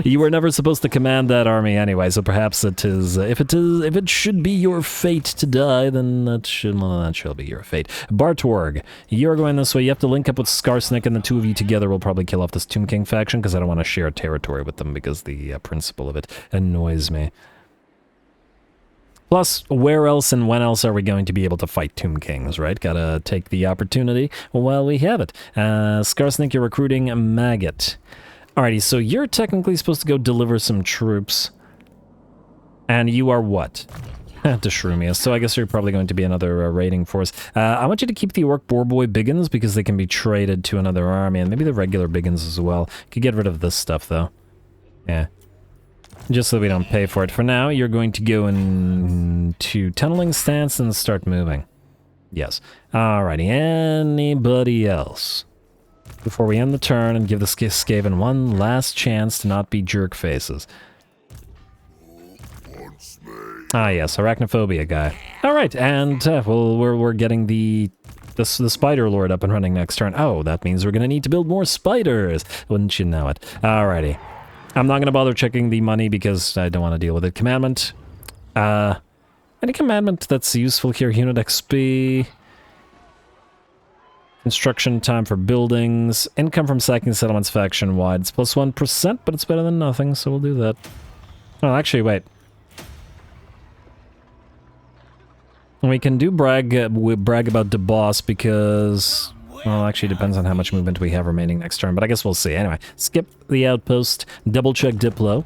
You were never supposed to command that army anyway, so perhaps it is... if it should be your fate to die, then that shall be your fate. Bartorg, you're going this way. You have to link up with Skarsnik, and the two of you together will probably kill off this Tomb King faction, because I don't want to share territory with them, because the principle of it annoys me. Plus, where else and when else are we going to be able to fight Tomb Kings, right? Gotta take the opportunity while we have it. Skarsnik, you're recruiting Maggot. Alrighty, so you're technically supposed to go deliver some troops. And you are what? Deshrumius, so I guess you're probably going to be another raiding force. I want you to keep the Orc Boarboy Biggins, because they can be traded to another army, and maybe the regular Biggins as well. Could get rid of this stuff, though. Yeah. Just so we don't pay for it. For now, you're going to go into tunneling stance and start moving. Yes. Alrighty, anybody else? Before we end the turn and give the Skaven one last chance to not be jerk faces. Ah yes, arachnophobia guy. Alright, and well, we're getting the Spider Lord up and running next turn. Oh, that means we're gonna need to build more spiders. Wouldn't you know it? Alrighty. I'm not gonna bother checking the money because I don't want to deal with it. Commandment. Any commandment that's useful here? Unit XP. Construction time for buildings. Income from sacking settlements faction-wide. It's plus 1%, but it's better than nothing, so we'll do that. Oh, actually, wait. We can do brag about the boss because... Well, actually depends on how much movement we have remaining next turn, but I guess we'll see. Anyway, skip the outpost, double-check Diplo.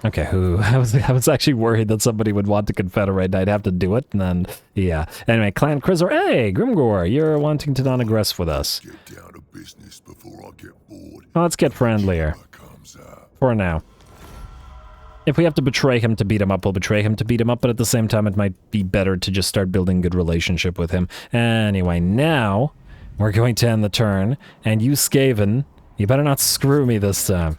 Okay, I was actually worried that somebody would want to confederate and I'd have to do it, and then, yeah. Anyway, Clan Krizzor, hey, Grimgor, you're wanting to non-aggress with us. Get down to business before I get bored. Well, let's get friendlier. For now. If we have to betray him to beat him up, we'll betray him to beat him up, but at the same time it might be better to just start building good relationship with him. Anyway, now, we're going to end the turn, and you Skaven, you better not screw me this time.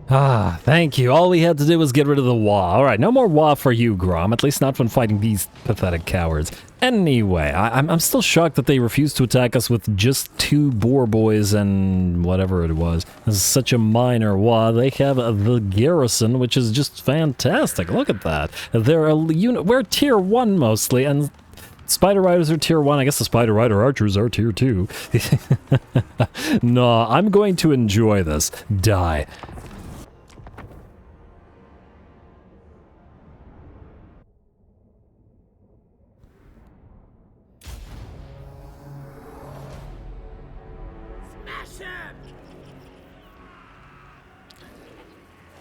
Ah, thank you. All we had to do was get rid of the WAAAGH. Alright, no more WAAAGH for you, Grom. At least not when fighting these pathetic cowards. Anyway, I'm still shocked that they refused to attack us with just 2 boar boys and whatever it was. This is such a minor WAAAGH. They have the garrison, which is just fantastic. Look at that. They're a unit. We're tier 1 mostly, and Spider Riders are tier 1. I guess the Spider Rider Archers are tier 2. No, I'm going to enjoy this. Die.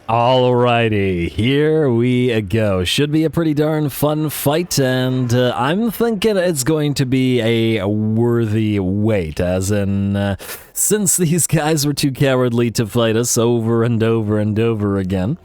Alrighty, here we go. Should be a pretty darn fun fight, and I'm thinking it's going to be a worthy wait, as in, since these guys were too cowardly to fight us over and over and over again,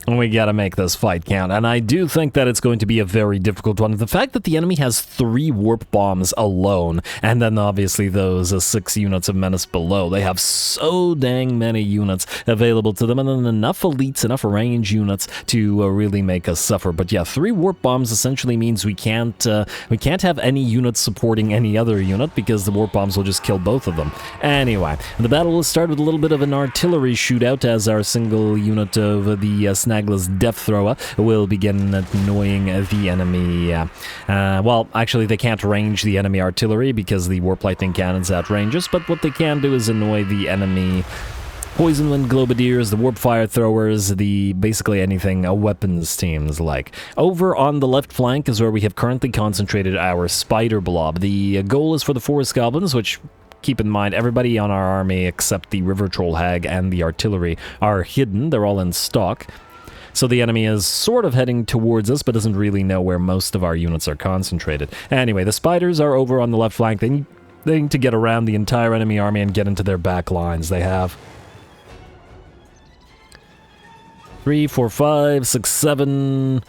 we gotta make this fight count, and I do think that it's going to be a very difficult one. The fact that the enemy has 3 warp bombs alone, and then obviously those 6 units of menace below, they have so dang many units available to them, and then enough elites, enough range units to really make us suffer. But yeah, 3 warp bombs essentially means we can't have any units supporting any other unit, because the warp bombs will just kill both of them. Anyway, the battle will start with a little bit of an artillery shootout, as our single unit of the Snagla's Death Thrower will begin annoying the enemy. Well, actually, they can't range the enemy artillery because the Warp Lightning Cannon's outranges, but what they can do is annoy the enemy Poison Wind Globadiers, the Warp Fire Throwers, basically anything a weapons teams like. Over on the left flank is where we have currently concentrated our Spider Blob. The goal is for the Forest Goblins, which, keep in mind, everybody on our army except the River Troll Hag and the artillery are hidden. They're all in stock. So the enemy is sort of heading towards us, but doesn't really know where most of our units are concentrated. Anyway, the spiders are over on the left flank. They need to get around the entire enemy army and get into their back lines. They have 3, 4, 5, 6, 7...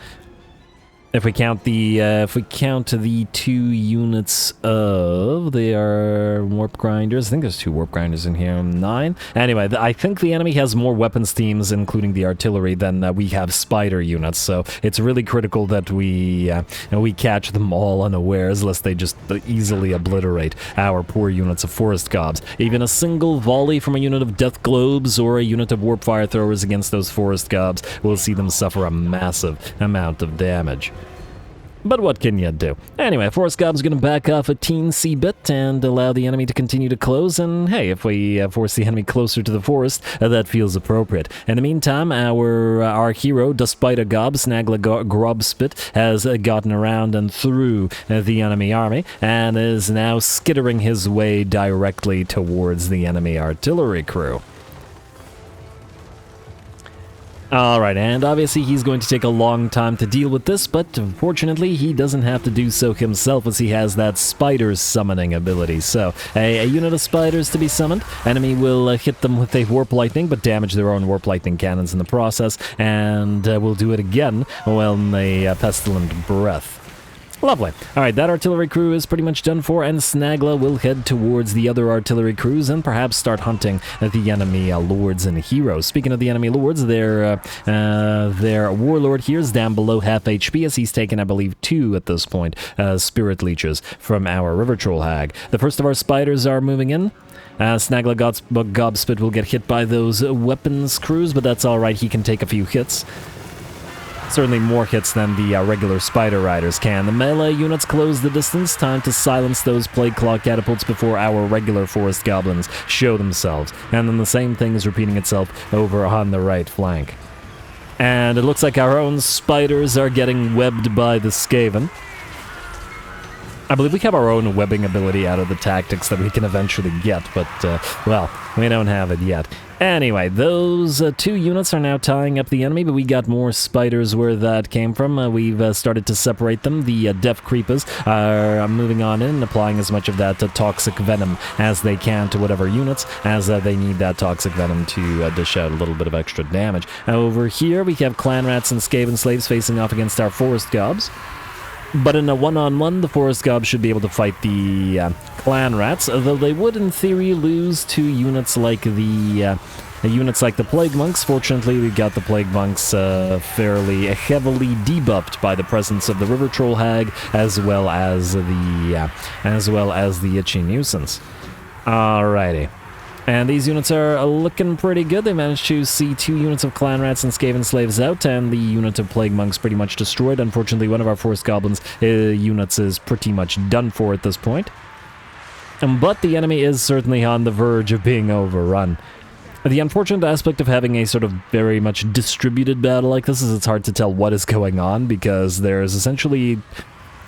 If we count the 2 units of, they are warp grinders. I think there's 2 warp grinders in here. 9. Anyway, I think the enemy has more weapons teams, including the artillery, than we have spider units. So it's really critical that we catch them all unawares, lest they just easily obliterate our poor units of forest gobs. Even a single volley from a unit of death globes or a unit of warp fire throwers against those forest gobs will see them suffer a massive amount of damage. But what can you do? Anyway, Forest Gob's going to back off a teensy bit and allow the enemy to continue to close, and hey, if we force the enemy closer to the forest, that feels appropriate. In the meantime, our hero, despite a gob, Snagla Grobspit, has gotten around and through the enemy army, and is now skittering his way directly towards the enemy artillery crew. Alright, and obviously he's going to take a long time to deal with this, but fortunately he doesn't have to do so himself, as he has that spider summoning ability. So, a unit of spiders to be summoned. Enemy will hit them with a warp lightning, but damage their own warp lightning cannons in the process, and will do it again when a pestilent breath. Lovely. Alright, that artillery crew is pretty much done for, and Snagla will head towards the other artillery crews and perhaps start hunting the enemy lords and heroes. Speaking of the enemy lords, their warlord here is down below half HP, as he's taken, I believe, 2 at this point, spirit leeches from our River Troll Hag. The first of our spiders are moving in. Snagla Gobspit will get hit by those weapons crews, but that's alright, he can take a few hits. Certainly more hits than the regular Spider Riders can. The melee units close the distance. Time to silence those Plague Claw catapults before our regular Forest Goblins show themselves. And then the same thing is repeating itself over on the right flank. And it looks like our own spiders are getting webbed by the Skaven. I believe we have our own webbing ability out of the tactics that we can eventually get, but, well, we don't have it yet. Anyway, those 2 units are now tying up the enemy, but we got more spiders where that came from. We've started to separate them. The Death Creepers are moving on in, applying as much of that toxic venom as they can to whatever units, as they need that toxic venom to dish out a little bit of extra damage. Over here, we have Clan Rats and Skaven Slaves facing off against our Forest Gobs. But in a one-on-one, the Forest Gobs should be able to fight the Clan Rats, though they would, in theory, lose to units like the Units like the Plague Monks, fortunately we got the Plague Monks fairly heavily debuffed by the presence of the River Troll Hag, as well as the Itchy Nuisance. Alrighty. And these units are looking pretty good. They managed to see 2 units of Clan Rats and Skaven Slaves out, and the unit of Plague Monks pretty much destroyed. Unfortunately, one of our Forest Goblins units is pretty much done for at this point. But the enemy is certainly on the verge of being overrun. The unfortunate aspect of having a sort of very much distributed battle like this is it's hard to tell what is going on, because there's essentially...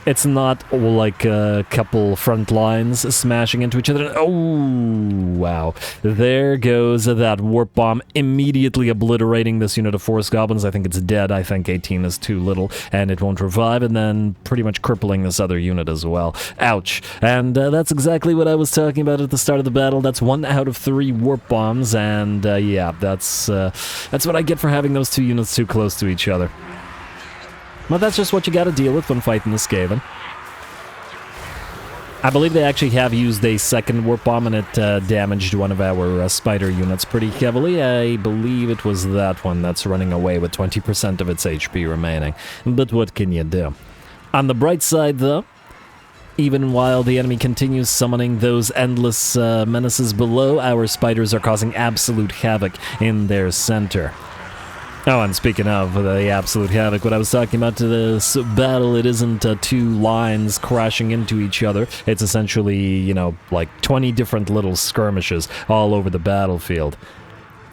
It's not like a couple front lines smashing into each other. Oh, wow. There goes that Warp Bomb, immediately obliterating this unit of Forest Goblins. I think it's dead. I think 18 is too little, and it won't revive, and then pretty much crippling this other unit as well. Ouch. And that's exactly what I was talking about at the start of the battle. That's 1 out of 3 Warp Bombs, and yeah, that's what I get for having those 2 units too close to each other. But that's just what you gotta deal with when fighting the Skaven. I believe they actually have used a second Warp Bomb, and it damaged one of our Spider units pretty heavily. I believe it was that one that's running away with 20% of its HP remaining. But what can you do? On the bright side, though, even while the enemy continues summoning those endless menaces below, our Spiders are causing absolute havoc in their center. Oh, and speaking of the absolute havoc, what I was talking about to this battle, it isn't 2 lines crashing into each other. It's essentially, you know, like 20 different little skirmishes all over the battlefield.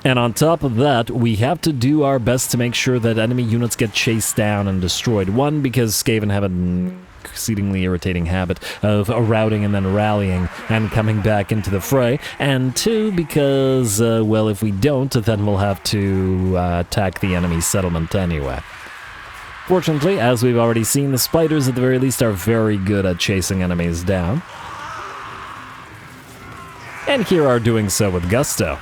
And on top of that, we have to do our best to make sure that enemy units get chased down and destroyed. 1, because Skaven have an exceedingly irritating habit of routing and then rallying and coming back into the fray, and 2, because, well, if we don't, then we'll have to attack the enemy settlement anyway. Fortunately, as we've already seen, the Spiders at the very least are very good at chasing enemies down, and here are doing so with gusto.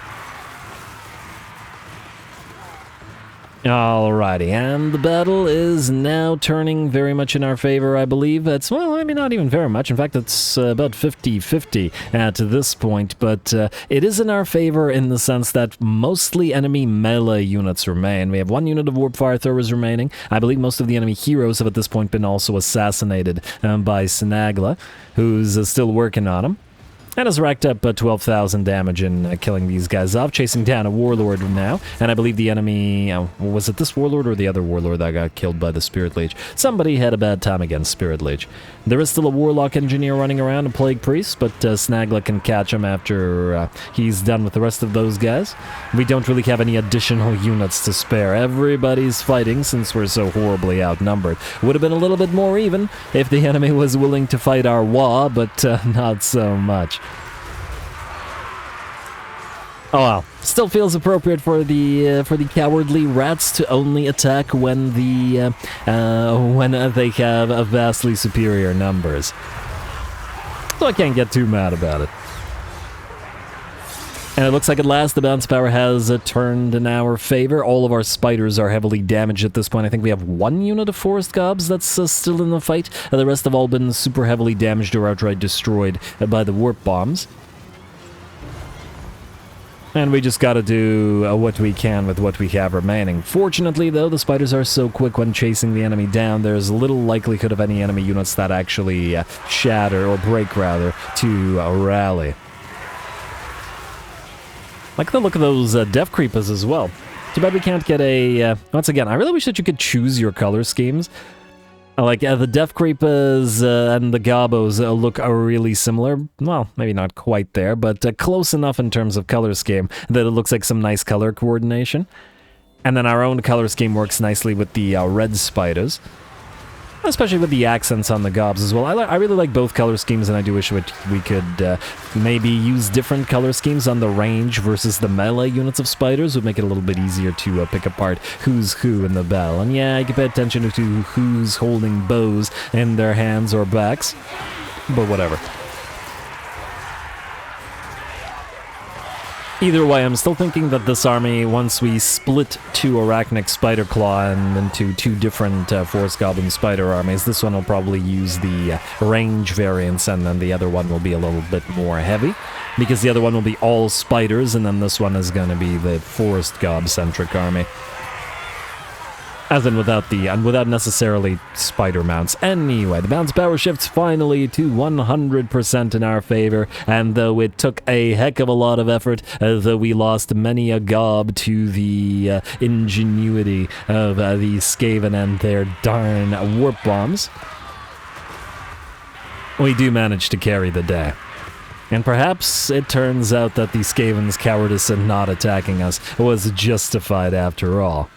Alrighty, and the battle is now turning very much in our favor, I believe. It's, well, I mean, not even very much. In fact, it's about 50-50 at this point, but it is in our favor in the sense that mostly enemy melee units remain. We have 1 unit of Warp Fire Throwers remaining. I believe most of the enemy heroes have at this point been also assassinated by Snagla, who's still working on them. And has racked up 12,000 damage in killing these guys off, chasing down a Warlord now. And I believe the enemy... was it this Warlord or the other Warlord that got killed by the Spirit Leech? Somebody had a bad time against Spirit Leech. There is still a Warlock Engineer running around, a Plague Priest, but Snagla can catch him after he's done with the rest of those guys. We don't really have any additional units to spare. Everybody's fighting since we're so horribly outnumbered. Would have been a little bit more even if the enemy was willing to fight our WAAAGH, but not so much. Oh well, still feels appropriate for the cowardly rats to only attack when they have vastly superior numbers. So I can't get too mad about it. And it looks like at last the bounce power has turned in our favor. All of our Spiders are heavily damaged at this point. I think we have 1 unit of Forest Gobs that's still in the fight. The rest have all been super heavily damaged or outright destroyed by the Warp Bombs. And we just gotta do what we can with what we have remaining. Fortunately, though, the Spiders are so quick when chasing the enemy down, there's little likelihood of any enemy units that actually shatter, or break rather, to rally. Like the look of those Death Creepers as well. Too bad we can't get a... once again, I really wish that you could choose your color schemes. Like, the Death Creepers and the Gobos look really similar. Well, maybe not quite there, but close enough in terms of color scheme that it looks like some nice color coordination. And then our own color scheme works nicely with the red Spiders. Especially with the accents on the Gobs as well. I really like both color schemes, and I do wish we could maybe use different color schemes on the range versus the melee units of Spiders. Would make it a little bit easier to pick apart who's who in the battle. And yeah, you can pay attention to who's holding bows in their hands or backs, but whatever. Either way, I'm still thinking that this army, once we split two Arachnic Spider Claw and into two different Forest Goblin Spider armies, this one will probably use the range variants, and then the other one will be a little bit more heavy, because the other one will be all spiders, and then this one is going to be the Forest Gob-centric army. As in without necessarily spider mounts. Anyway, the bounce power shifts finally to 100% in our favor, and though it took a heck of a lot of effort, though we lost many a gob to the ingenuity of the Skaven and their darn warp bombs, we do manage to carry the day. And perhaps it turns out that the Skaven's cowardice in not attacking us was justified after all.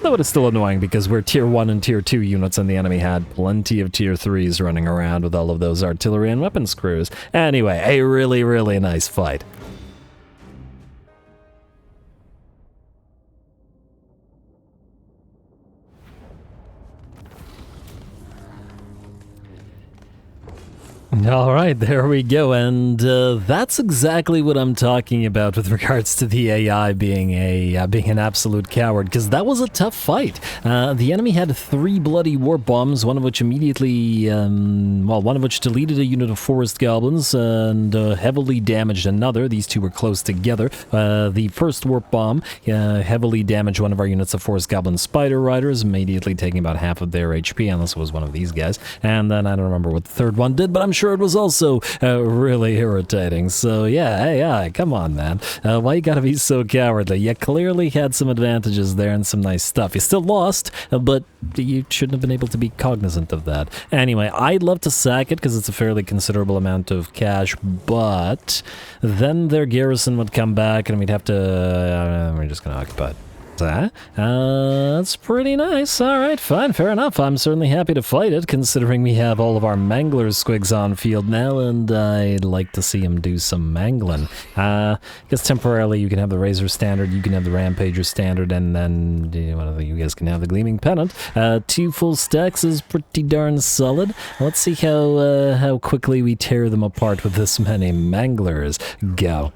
Though it is still annoying because we're tier 1 and tier 2 units and the enemy had plenty of tier 3s running around with all of those artillery and weapons crews. Anyway, a really, really nice fight. Alright, there we go, and that's exactly what I'm talking about with regards to the AI being an absolute coward, because that was a tough fight. The enemy had 3 bloody warp bombs, one of which immediately, one of which deleted a unit of forest goblins and heavily damaged another. These two were close together. The first warp bomb heavily damaged one of our units of forest goblin spider riders, immediately taking about half of their HP, unless it was one of these guys. And then I don't remember what the third one did, but I'm sure it was also really irritating. So yeah, AI, come on, man. Why you gotta be so cowardly? You clearly had some advantages there and some nice stuff. You still lost, but you shouldn't have been able to be cognizant of that. Anyway, I'd love to sack it because it's a fairly considerable amount of cash, but then their garrison would come back and we'd have to... we're just gonna occupy it. That's pretty nice. Alright, fine, fair enough. I'm certainly happy to fight it, considering we have all of our Mangler SQUIGS on field now, and I'd like to see him do some mangling. I guess temporarily you can have the Razor Standard, you can have the Rampager Standard, and then one of you guys can have the Gleaming Pennant. 2 full stacks is pretty darn solid. Let's see how quickly we tear them apart with this many Manglers. Go.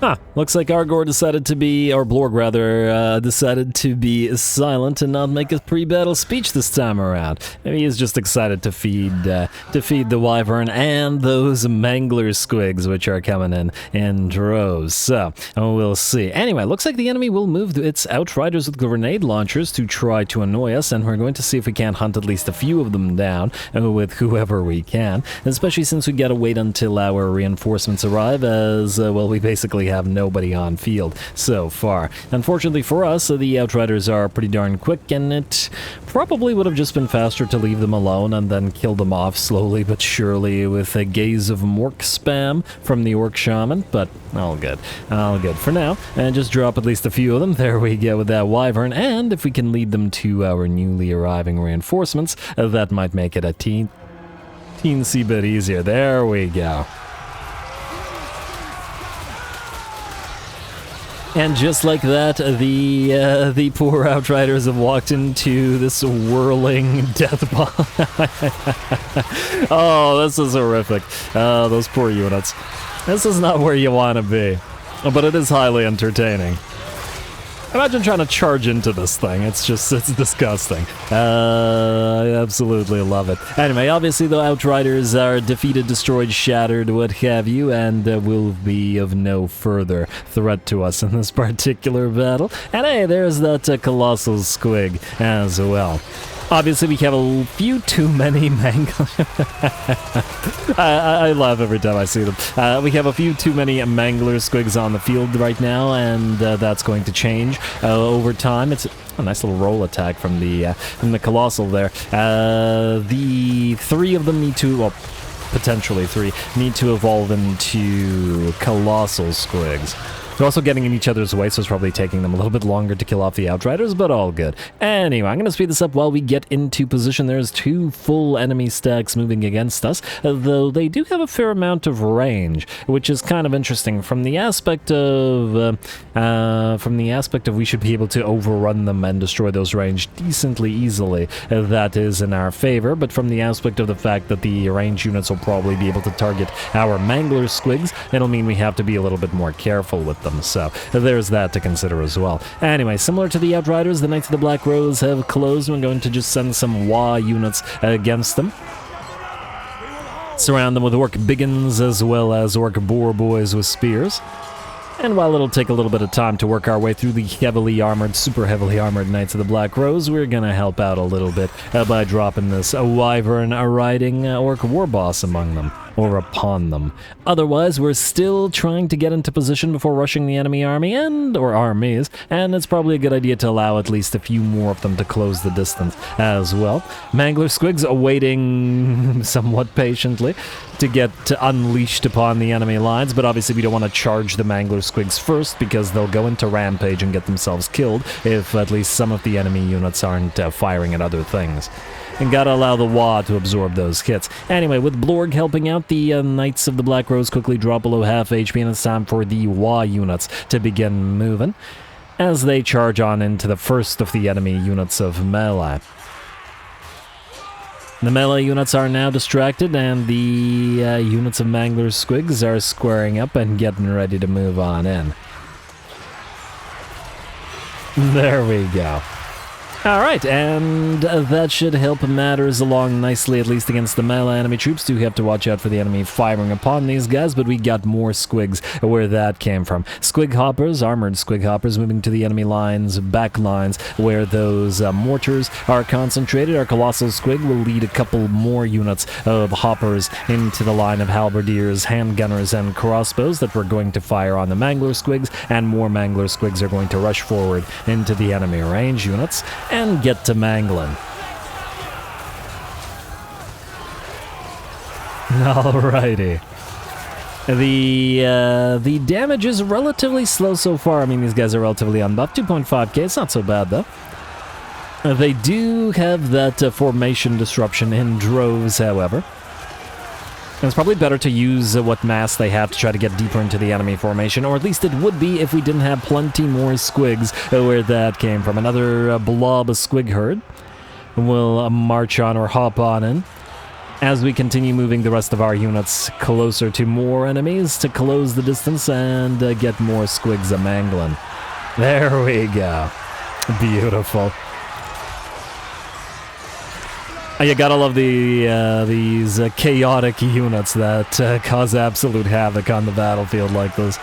Huh, looks like Argor decided to be, or Blorg rather, decided to be silent and not make a pre-battle speech this time around. Maybe he's just excited to feed the Wyvern and those Mangler SQUIGS, which are coming in droves. So, we'll see. Anyway, looks like the enemy will move its Outriders with grenade launchers to try to annoy us, and we're going to see if we can't hunt at least a few of them down with whoever we can, especially since we gotta wait until our reinforcements arrive, as, well, we basically have nobody on field so far. Unfortunately for us, the Outriders are pretty darn quick, and it probably would have just been faster to leave them alone and then kill them off slowly but surely with a gaze of Mork spam from the Orc Shaman, but all good for now. And just drop at least a few of them. There we go with that Wyvern, and if we can lead them to our newly arriving reinforcements, that might make it a teensy bit easier. There we go. And just like that, the poor Outriders have walked into this whirling death bomb. Oh, this is horrific. Those poor units. This is not where you want to be, but it is highly entertaining. Imagine trying to charge into this thing. It's disgusting. I absolutely love it. Anyway, obviously the Outriders are defeated, destroyed, shattered, what have you, and will be of no further threat to us in this particular battle. And hey, there's that Colossal SQUIG as well. Obviously, we have a few too many Manglers. I laugh every time I see them. We have a few too many Mangler SQUIGs on the field right now, and that's going to change over time. It's a nice little roll attack from the Colossal there. The 3 of them need to, well, potentially 3, need to evolve into Colossal SQUIGs. They're also getting in each other's way, so it's probably taking them a little bit longer to kill off the Outriders, but all good. Anyway, I'm going to speed this up while we get into position. There's 2 full enemy stacks moving against us, though they do have a fair amount of range, which is kind of interesting from the aspect of we should be able to overrun them and destroy those range decently easily. That is in our favor, but from the aspect of the fact that the range units will probably be able to target our Mangler squigs, it'll mean we have to be a little bit more careful with them, so there's that to consider as well. Anyway, similar to the Outriders, the Knights of the Black Rose have closed. We're going to just send some WAAAGH units against them. Surround them with Orc Biggins as well as Orc Boar Boys with spears. And while it'll take a little bit of time to work our way through the super heavily armored Knights of the Black Rose, we're gonna help out a little bit by dropping this Wyvern riding Orc War Boss among them, or upon them. Otherwise, we're still trying to get into position before rushing the enemy army or armies, and it's probably a good idea to allow at least a few more of them to close the distance as well. Mangler squigs awaiting somewhat patiently to get unleashed upon the enemy lines, but obviously we don't want to charge the Mangler squigs first because they'll go into rampage and get themselves killed if at least some of the enemy units aren't firing at other things. And gotta allow the WAAAGH to absorb those hits. Anyway, with Blorg helping out, the Knights of the Black Rose quickly drop below half HP, and it's time for the WAAAGH units to begin moving as they charge on into the first of the enemy units of melee. The melee units are now distracted, and the units of Mangler squigs are squaring up and getting ready to move on in. There we go. Alright, and that should help matters along nicely, at least against the melee enemy troops. Do have to watch out for the enemy firing upon these guys, but we got more squigs where that came from. Squig hoppers, armored squig hoppers, moving to the enemy lines, back lines, where those mortars are concentrated. Our colossal squig will lead a couple more units of hoppers into the line of halberdiers, handgunners, and crossbows that we're going to fire on the Mangler squigs, and more Mangler squigs are going to rush forward into the enemy range units and get to mangling. Alrighty. The damage is relatively slow so far. I mean, these guys are relatively unbuffed. 2.5k, it's not so bad though. They do have that formation disruption in droves, however. And it's probably better to use what mass they have to try to get deeper into the enemy formation, or at least it would be if we didn't have plenty more squigs where that came from. Another blob of squig herd will march on or hop on in as we continue moving the rest of our units closer to more enemies to close the distance and get more squigs a-mangling. There we go. Beautiful. You gotta love these chaotic units that cause absolute havoc on the battlefield like this.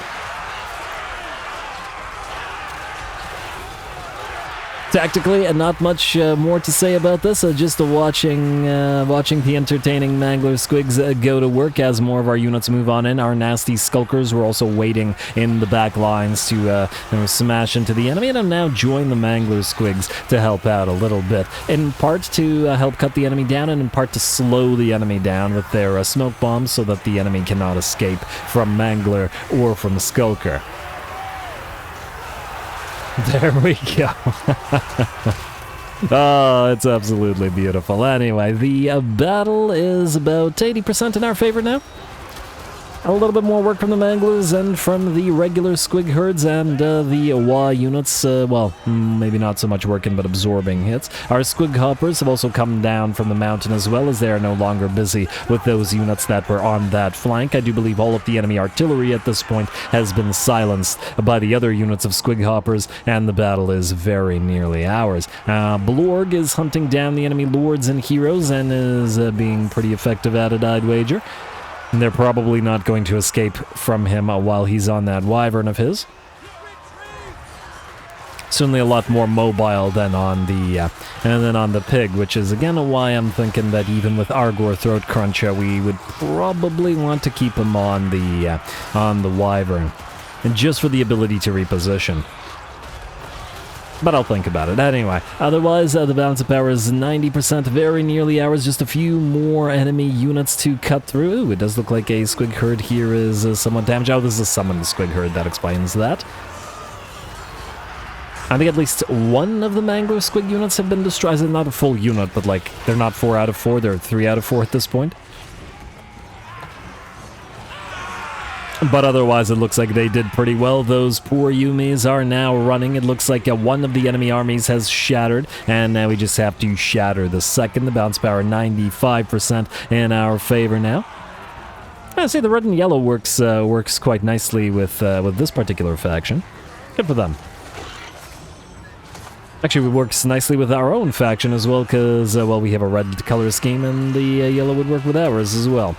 Tactically, not much more to say about this. Just watching the entertaining Mangler squigs go to work as more of our units move on in. Our nasty skulkers were also waiting in the back lines to smash into the enemy, and have now joined the Mangler squigs to help out a little bit. In part to help cut the enemy down, and in part to slow the enemy down with their smoke bombs so that the enemy cannot escape from Mangler or from Skulker. There we go. Oh, it's absolutely beautiful. Anyway, the battle is about 80% in our favor now. A little bit more work from the Manglers and from the regular squig herds, and the WAAAGH units, well, maybe not so much working, but absorbing hits. Our squig hoppers have also come down from the mountain as well, as they are no longer busy with those units that were on that flank. I do believe all of the enemy artillery at this point has been silenced by the other units of squig hoppers, and the battle is very nearly ours. Blorg is hunting down the enemy lords and heroes, and is being pretty effective at it, I'd wager. And they're probably not going to escape from him while he's on that wyvern of his. Certainly a lot more mobile than on the pig, which is again why I'm thinking that even with Argor Throat Cruncher, we would probably want to keep him on the wyvern, and just for the ability to reposition. But I'll think about it. Anyway, otherwise, the balance of power is 90%, very nearly ours. Just a few more enemy units to cut through. Ooh, it does look like a squig herd here is somewhat damaged. Oh, this is a summoned squig herd. That explains that. I think at least one of the Mangler squig units have been destroyed. Not a full unit, but like, they're not 4 out of 4. They're 3 out of 4 at this point. But otherwise, it looks like they did pretty well. Those poor Yumis are now running. It looks like one of the enemy armies has shattered, and now we just have to shatter the second. The bounce power 95% in our favor now. I see the red and yellow works quite nicely with this particular faction. Good for them. Actually, it works nicely with our own faction as well, because well, we have a red color scheme, and the yellow would work with ours as well.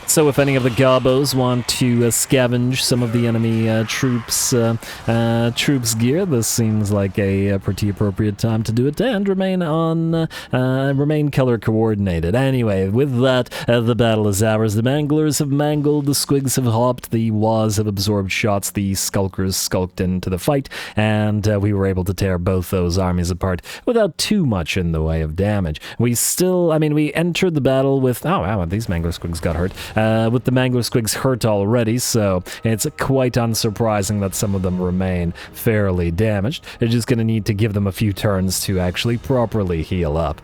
So if any of the gobos want to scavenge some of the enemy troops' gear, this seems like a pretty appropriate time to do it, and remain color coordinated. Anyway, with that, the battle is ours. The Manglers have mangled, the Squigs have hopped, the WAAAGH have absorbed shots, the Skulkers skulked into the fight, and we were able to tear both those armies apart without too much in the way of damage. We entered the battle with, oh wow, these Mangler Squigs got hurt. With the Mangler Squigs hurt already, so it's quite unsurprising that some of them remain fairly damaged. They're just going to need to give them a few turns to actually properly heal up.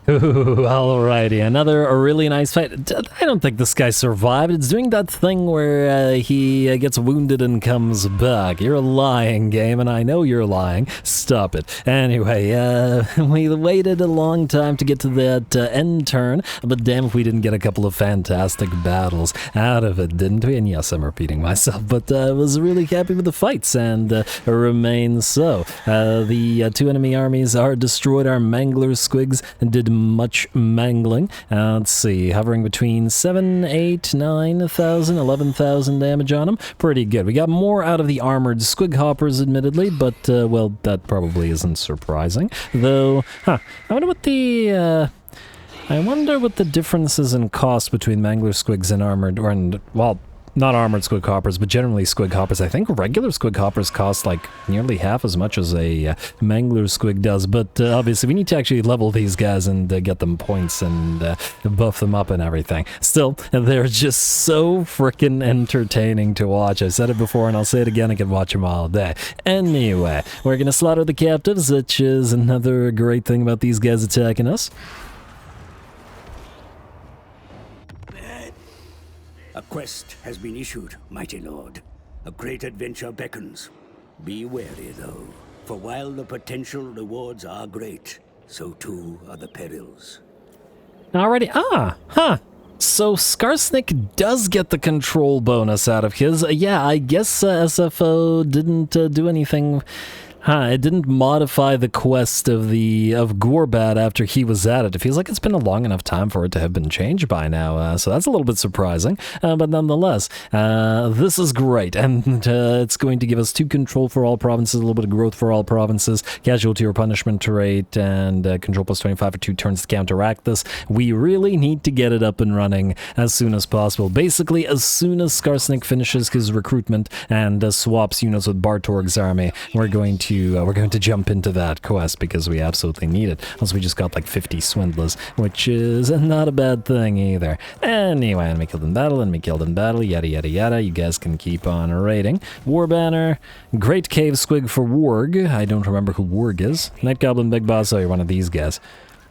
Ooh, alrighty, another really nice fight. I don't think this guy survived. It's doing that thing where he gets wounded and comes back. You're lying, game, and I know you're lying. Stop it. Anyway, we waited a long time to get to that end turn, but damn if we didn't get a couple of fantastic battles out of it, didn't we? And yes, I'm repeating myself, but I was really happy with the fights, and remain so. The two enemy armies are destroyed. Our Mangler Squigs did much mangling. Let's see, hovering between 7, 8, 9,000, 11,000 damage on them. Pretty good. We got more out of the armored squig hoppers, admittedly, but, well, that probably isn't surprising. Though, I wonder what the differences in cost between Mangler Squigs and armored, well, not armored squig hoppers, but generally squig hoppers. I think regular squig hoppers cost like nearly half as much as a Mangler squig does, but obviously we need to actually level these guys and get them points and buff them up and everything. Still, they're just so freaking entertaining to watch. I've said it before and I'll say it again, I can watch them all day. Anyway, we're gonna slaughter the captives, which is another great thing about these guys attacking us. A quest has been issued, mighty lord. A great adventure beckons. Be wary, though, for while the potential rewards are great, so too are the perils. Already, so Skarsnik does get the control bonus out of his. Yeah, I guess SFO didn't do anything. It didn't modify the quest of Gorbad after he was at it. It feels like it's been a long enough time for it to have been changed by now, so that's a little bit surprising. But nonetheless, this is great, and it's going to give us 2 control for all provinces, a little bit of growth for all provinces, casualty or punishment rate, and control plus 25 for 2 turns to counteract this. We really need to get it up and running as soon as possible. Basically, as soon as Skarsnik finishes his recruitment and swaps units with Bartorg's army, we're going to jump into that quest because we absolutely need it. Also, we just got like 50 swindlers, which is not a bad thing either. Anyway, enemy killed in battle, yada yada yada. You guys can keep on raiding. War banner, Great Cave Squig for WAAAGH. I don't remember who WAAAGH is. Night Goblin, Big Boss, oh, you're one of these guys.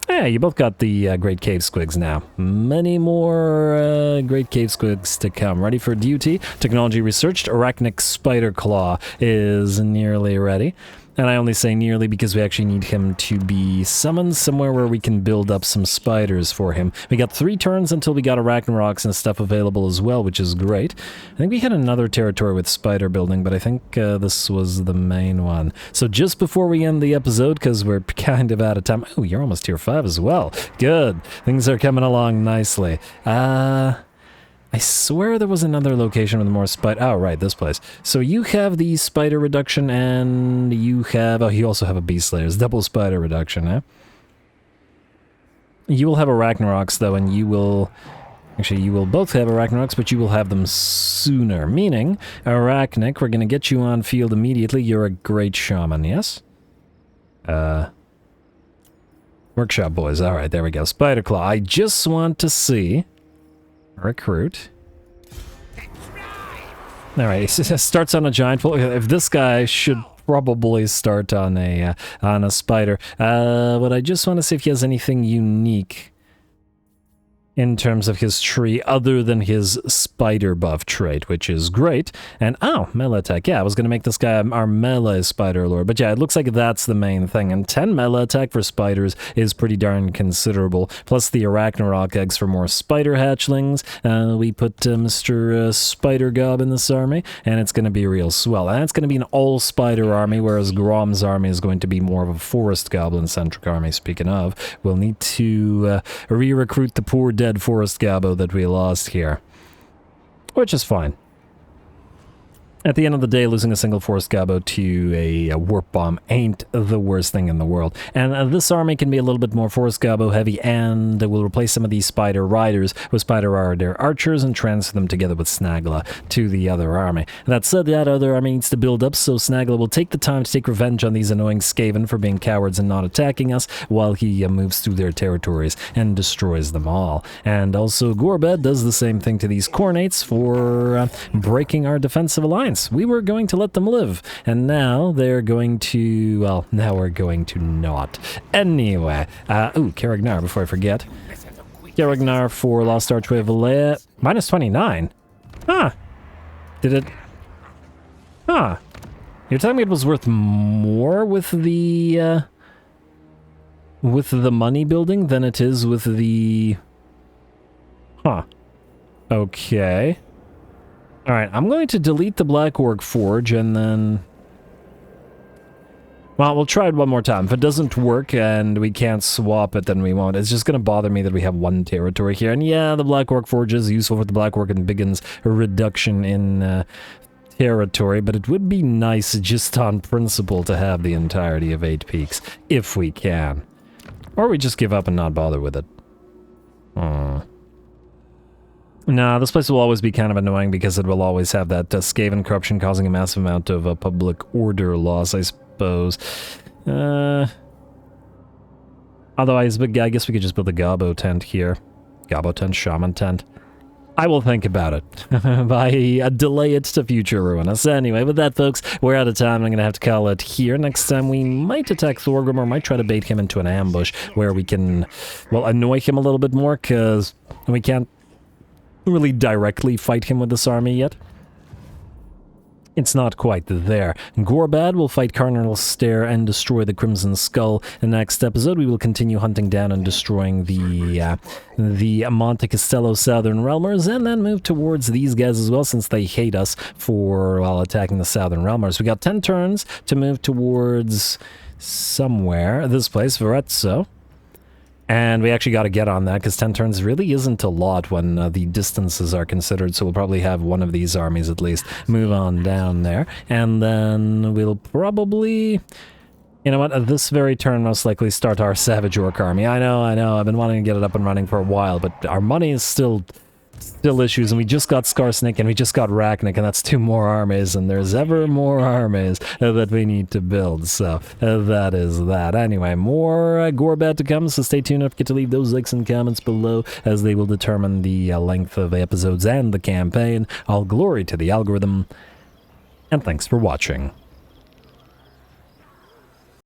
Yeah, you both got the Great Cave Squigs now. Many more Great Cave Squigs to come. Ready for duty. Technology researched. Arachnic Spider Claw is nearly ready. And I only say nearly because we actually need him to be summoned somewhere where we can build up some spiders for him. We got 3 turns until we got Arachnoroks and stuff available as well, which is great. I think we had another territory with spider building, but I think this was the main one. So just before we end the episode, because we're kind of out of time. Oh, you're almost tier 5 as well. Good. Things are coming along nicely. I swear there was another location with more spider. Oh, right, this place. So you have the spider reduction, and you have... Oh, you also have a beast slayer. It's double spider reduction, eh? You will have Arachnaroks, though, and you will... Actually, you will both have Arachnaroks, but you will have them sooner. Meaning, Arachnic, we're going to get you on field immediately. You're a great shaman, yes? Workshop boys. Alright, there we go. Spiderclaw. I just want to see... Recruit. Alright, it starts on a giant. If this guy should probably start on a spider. But I just want to see if he has anything unique in terms of his tree other than his spider buff trait, which is great. And, oh, melee attack. Yeah, I was going to make this guy our melee spider lord. But yeah, it looks like that's the main thing. And 10 melee attack for spiders is pretty darn considerable. Plus the Arachnarok eggs for more spider hatchlings. We put Mr. Spider Gob in this army, and it's going to be real swell. And it's going to be an all-spider army, whereas Grom's army is going to be more of a forest goblin-centric army. Speaking of, we'll need to re-recruit the poor dead forest gobbo that we lost here, which is fine. At the end of the day, losing a single forest gobbo to a warp bomb ain't the worst thing in the world. And this army can be a little bit more forest gobbo heavy, and we'll replace some of these spider riders with spider rider archers and transfer them together with Snagla to the other army. That said, that other army needs to build up, so Snagla will take the time to take revenge on these annoying Skaven for being cowards and not attacking us, while he moves through their territories and destroys them all. And also Gorbad does the same thing to these Cornates for breaking our defensive alliance. We were going to let them live, and now they're going to, well, now we're going to not. Anyway, ooh, Caragnar, before I forget. Caragnar for Lost Archway of Valea, minus 29. Huh. Did it? Huh. You're telling me it was worth more with the money building than it is with the... Huh. Okay. Alright, I'm going to delete the Black Orc Forge, and then... Well, we'll try it one more time. If it doesn't work and we can't swap it, then we won't. It's just going to bother me that we have one territory here. And yeah, the Black Orc Forge is useful for the Black Orc and begins a reduction in territory, but it would be nice just on principle to have the entirety of 8 peaks, if we can. Or we just give up and not bother with it. Nah, this place will always be kind of annoying because it will always have that Skaven corruption causing a massive amount of public order loss, I suppose. Otherwise, I guess we could just build a Gobbo tent here. Gobbo tent, Shaman tent. I will think about it. Delay it to future Ruinous. Anyway, with that, folks, we're out of time. I'm going to have to call it here. Next time, we might attack Thorgrim, or might try to bait him into an ambush where we can, well, annoy him a little bit more, because we can't really directly fight him with this army yet. It's not quite there. Gorbad will fight Cardinal Stare and destroy the Crimson Skull. In the next episode, we will continue hunting down and destroying the Monte Castello Southern Realmers, and then move towards these guys as well, since they hate us for, well, attacking the Southern Realmers. We got 10 turns to move towards somewhere. This place, Varezzo. And we actually got to get on that, because 10 turns really isn't a lot when the distances are considered, so we'll probably have one of these armies at least move on down there. And then we'll probably... You know what, at this very turn, most likely start our Savage Orc army. I know, I've been wanting to get it up and running for a while, but our money is still issues, and we just got Skarsnik, and we just got Rachnik, and that's 2 more armies, and there's ever more armies that we need to build, so that is that. Anyway, more Gorbad to come, so stay tuned. Don't forget to leave those likes and comments below, as they will determine the length of episodes and the campaign. All glory to the algorithm, and thanks for watching.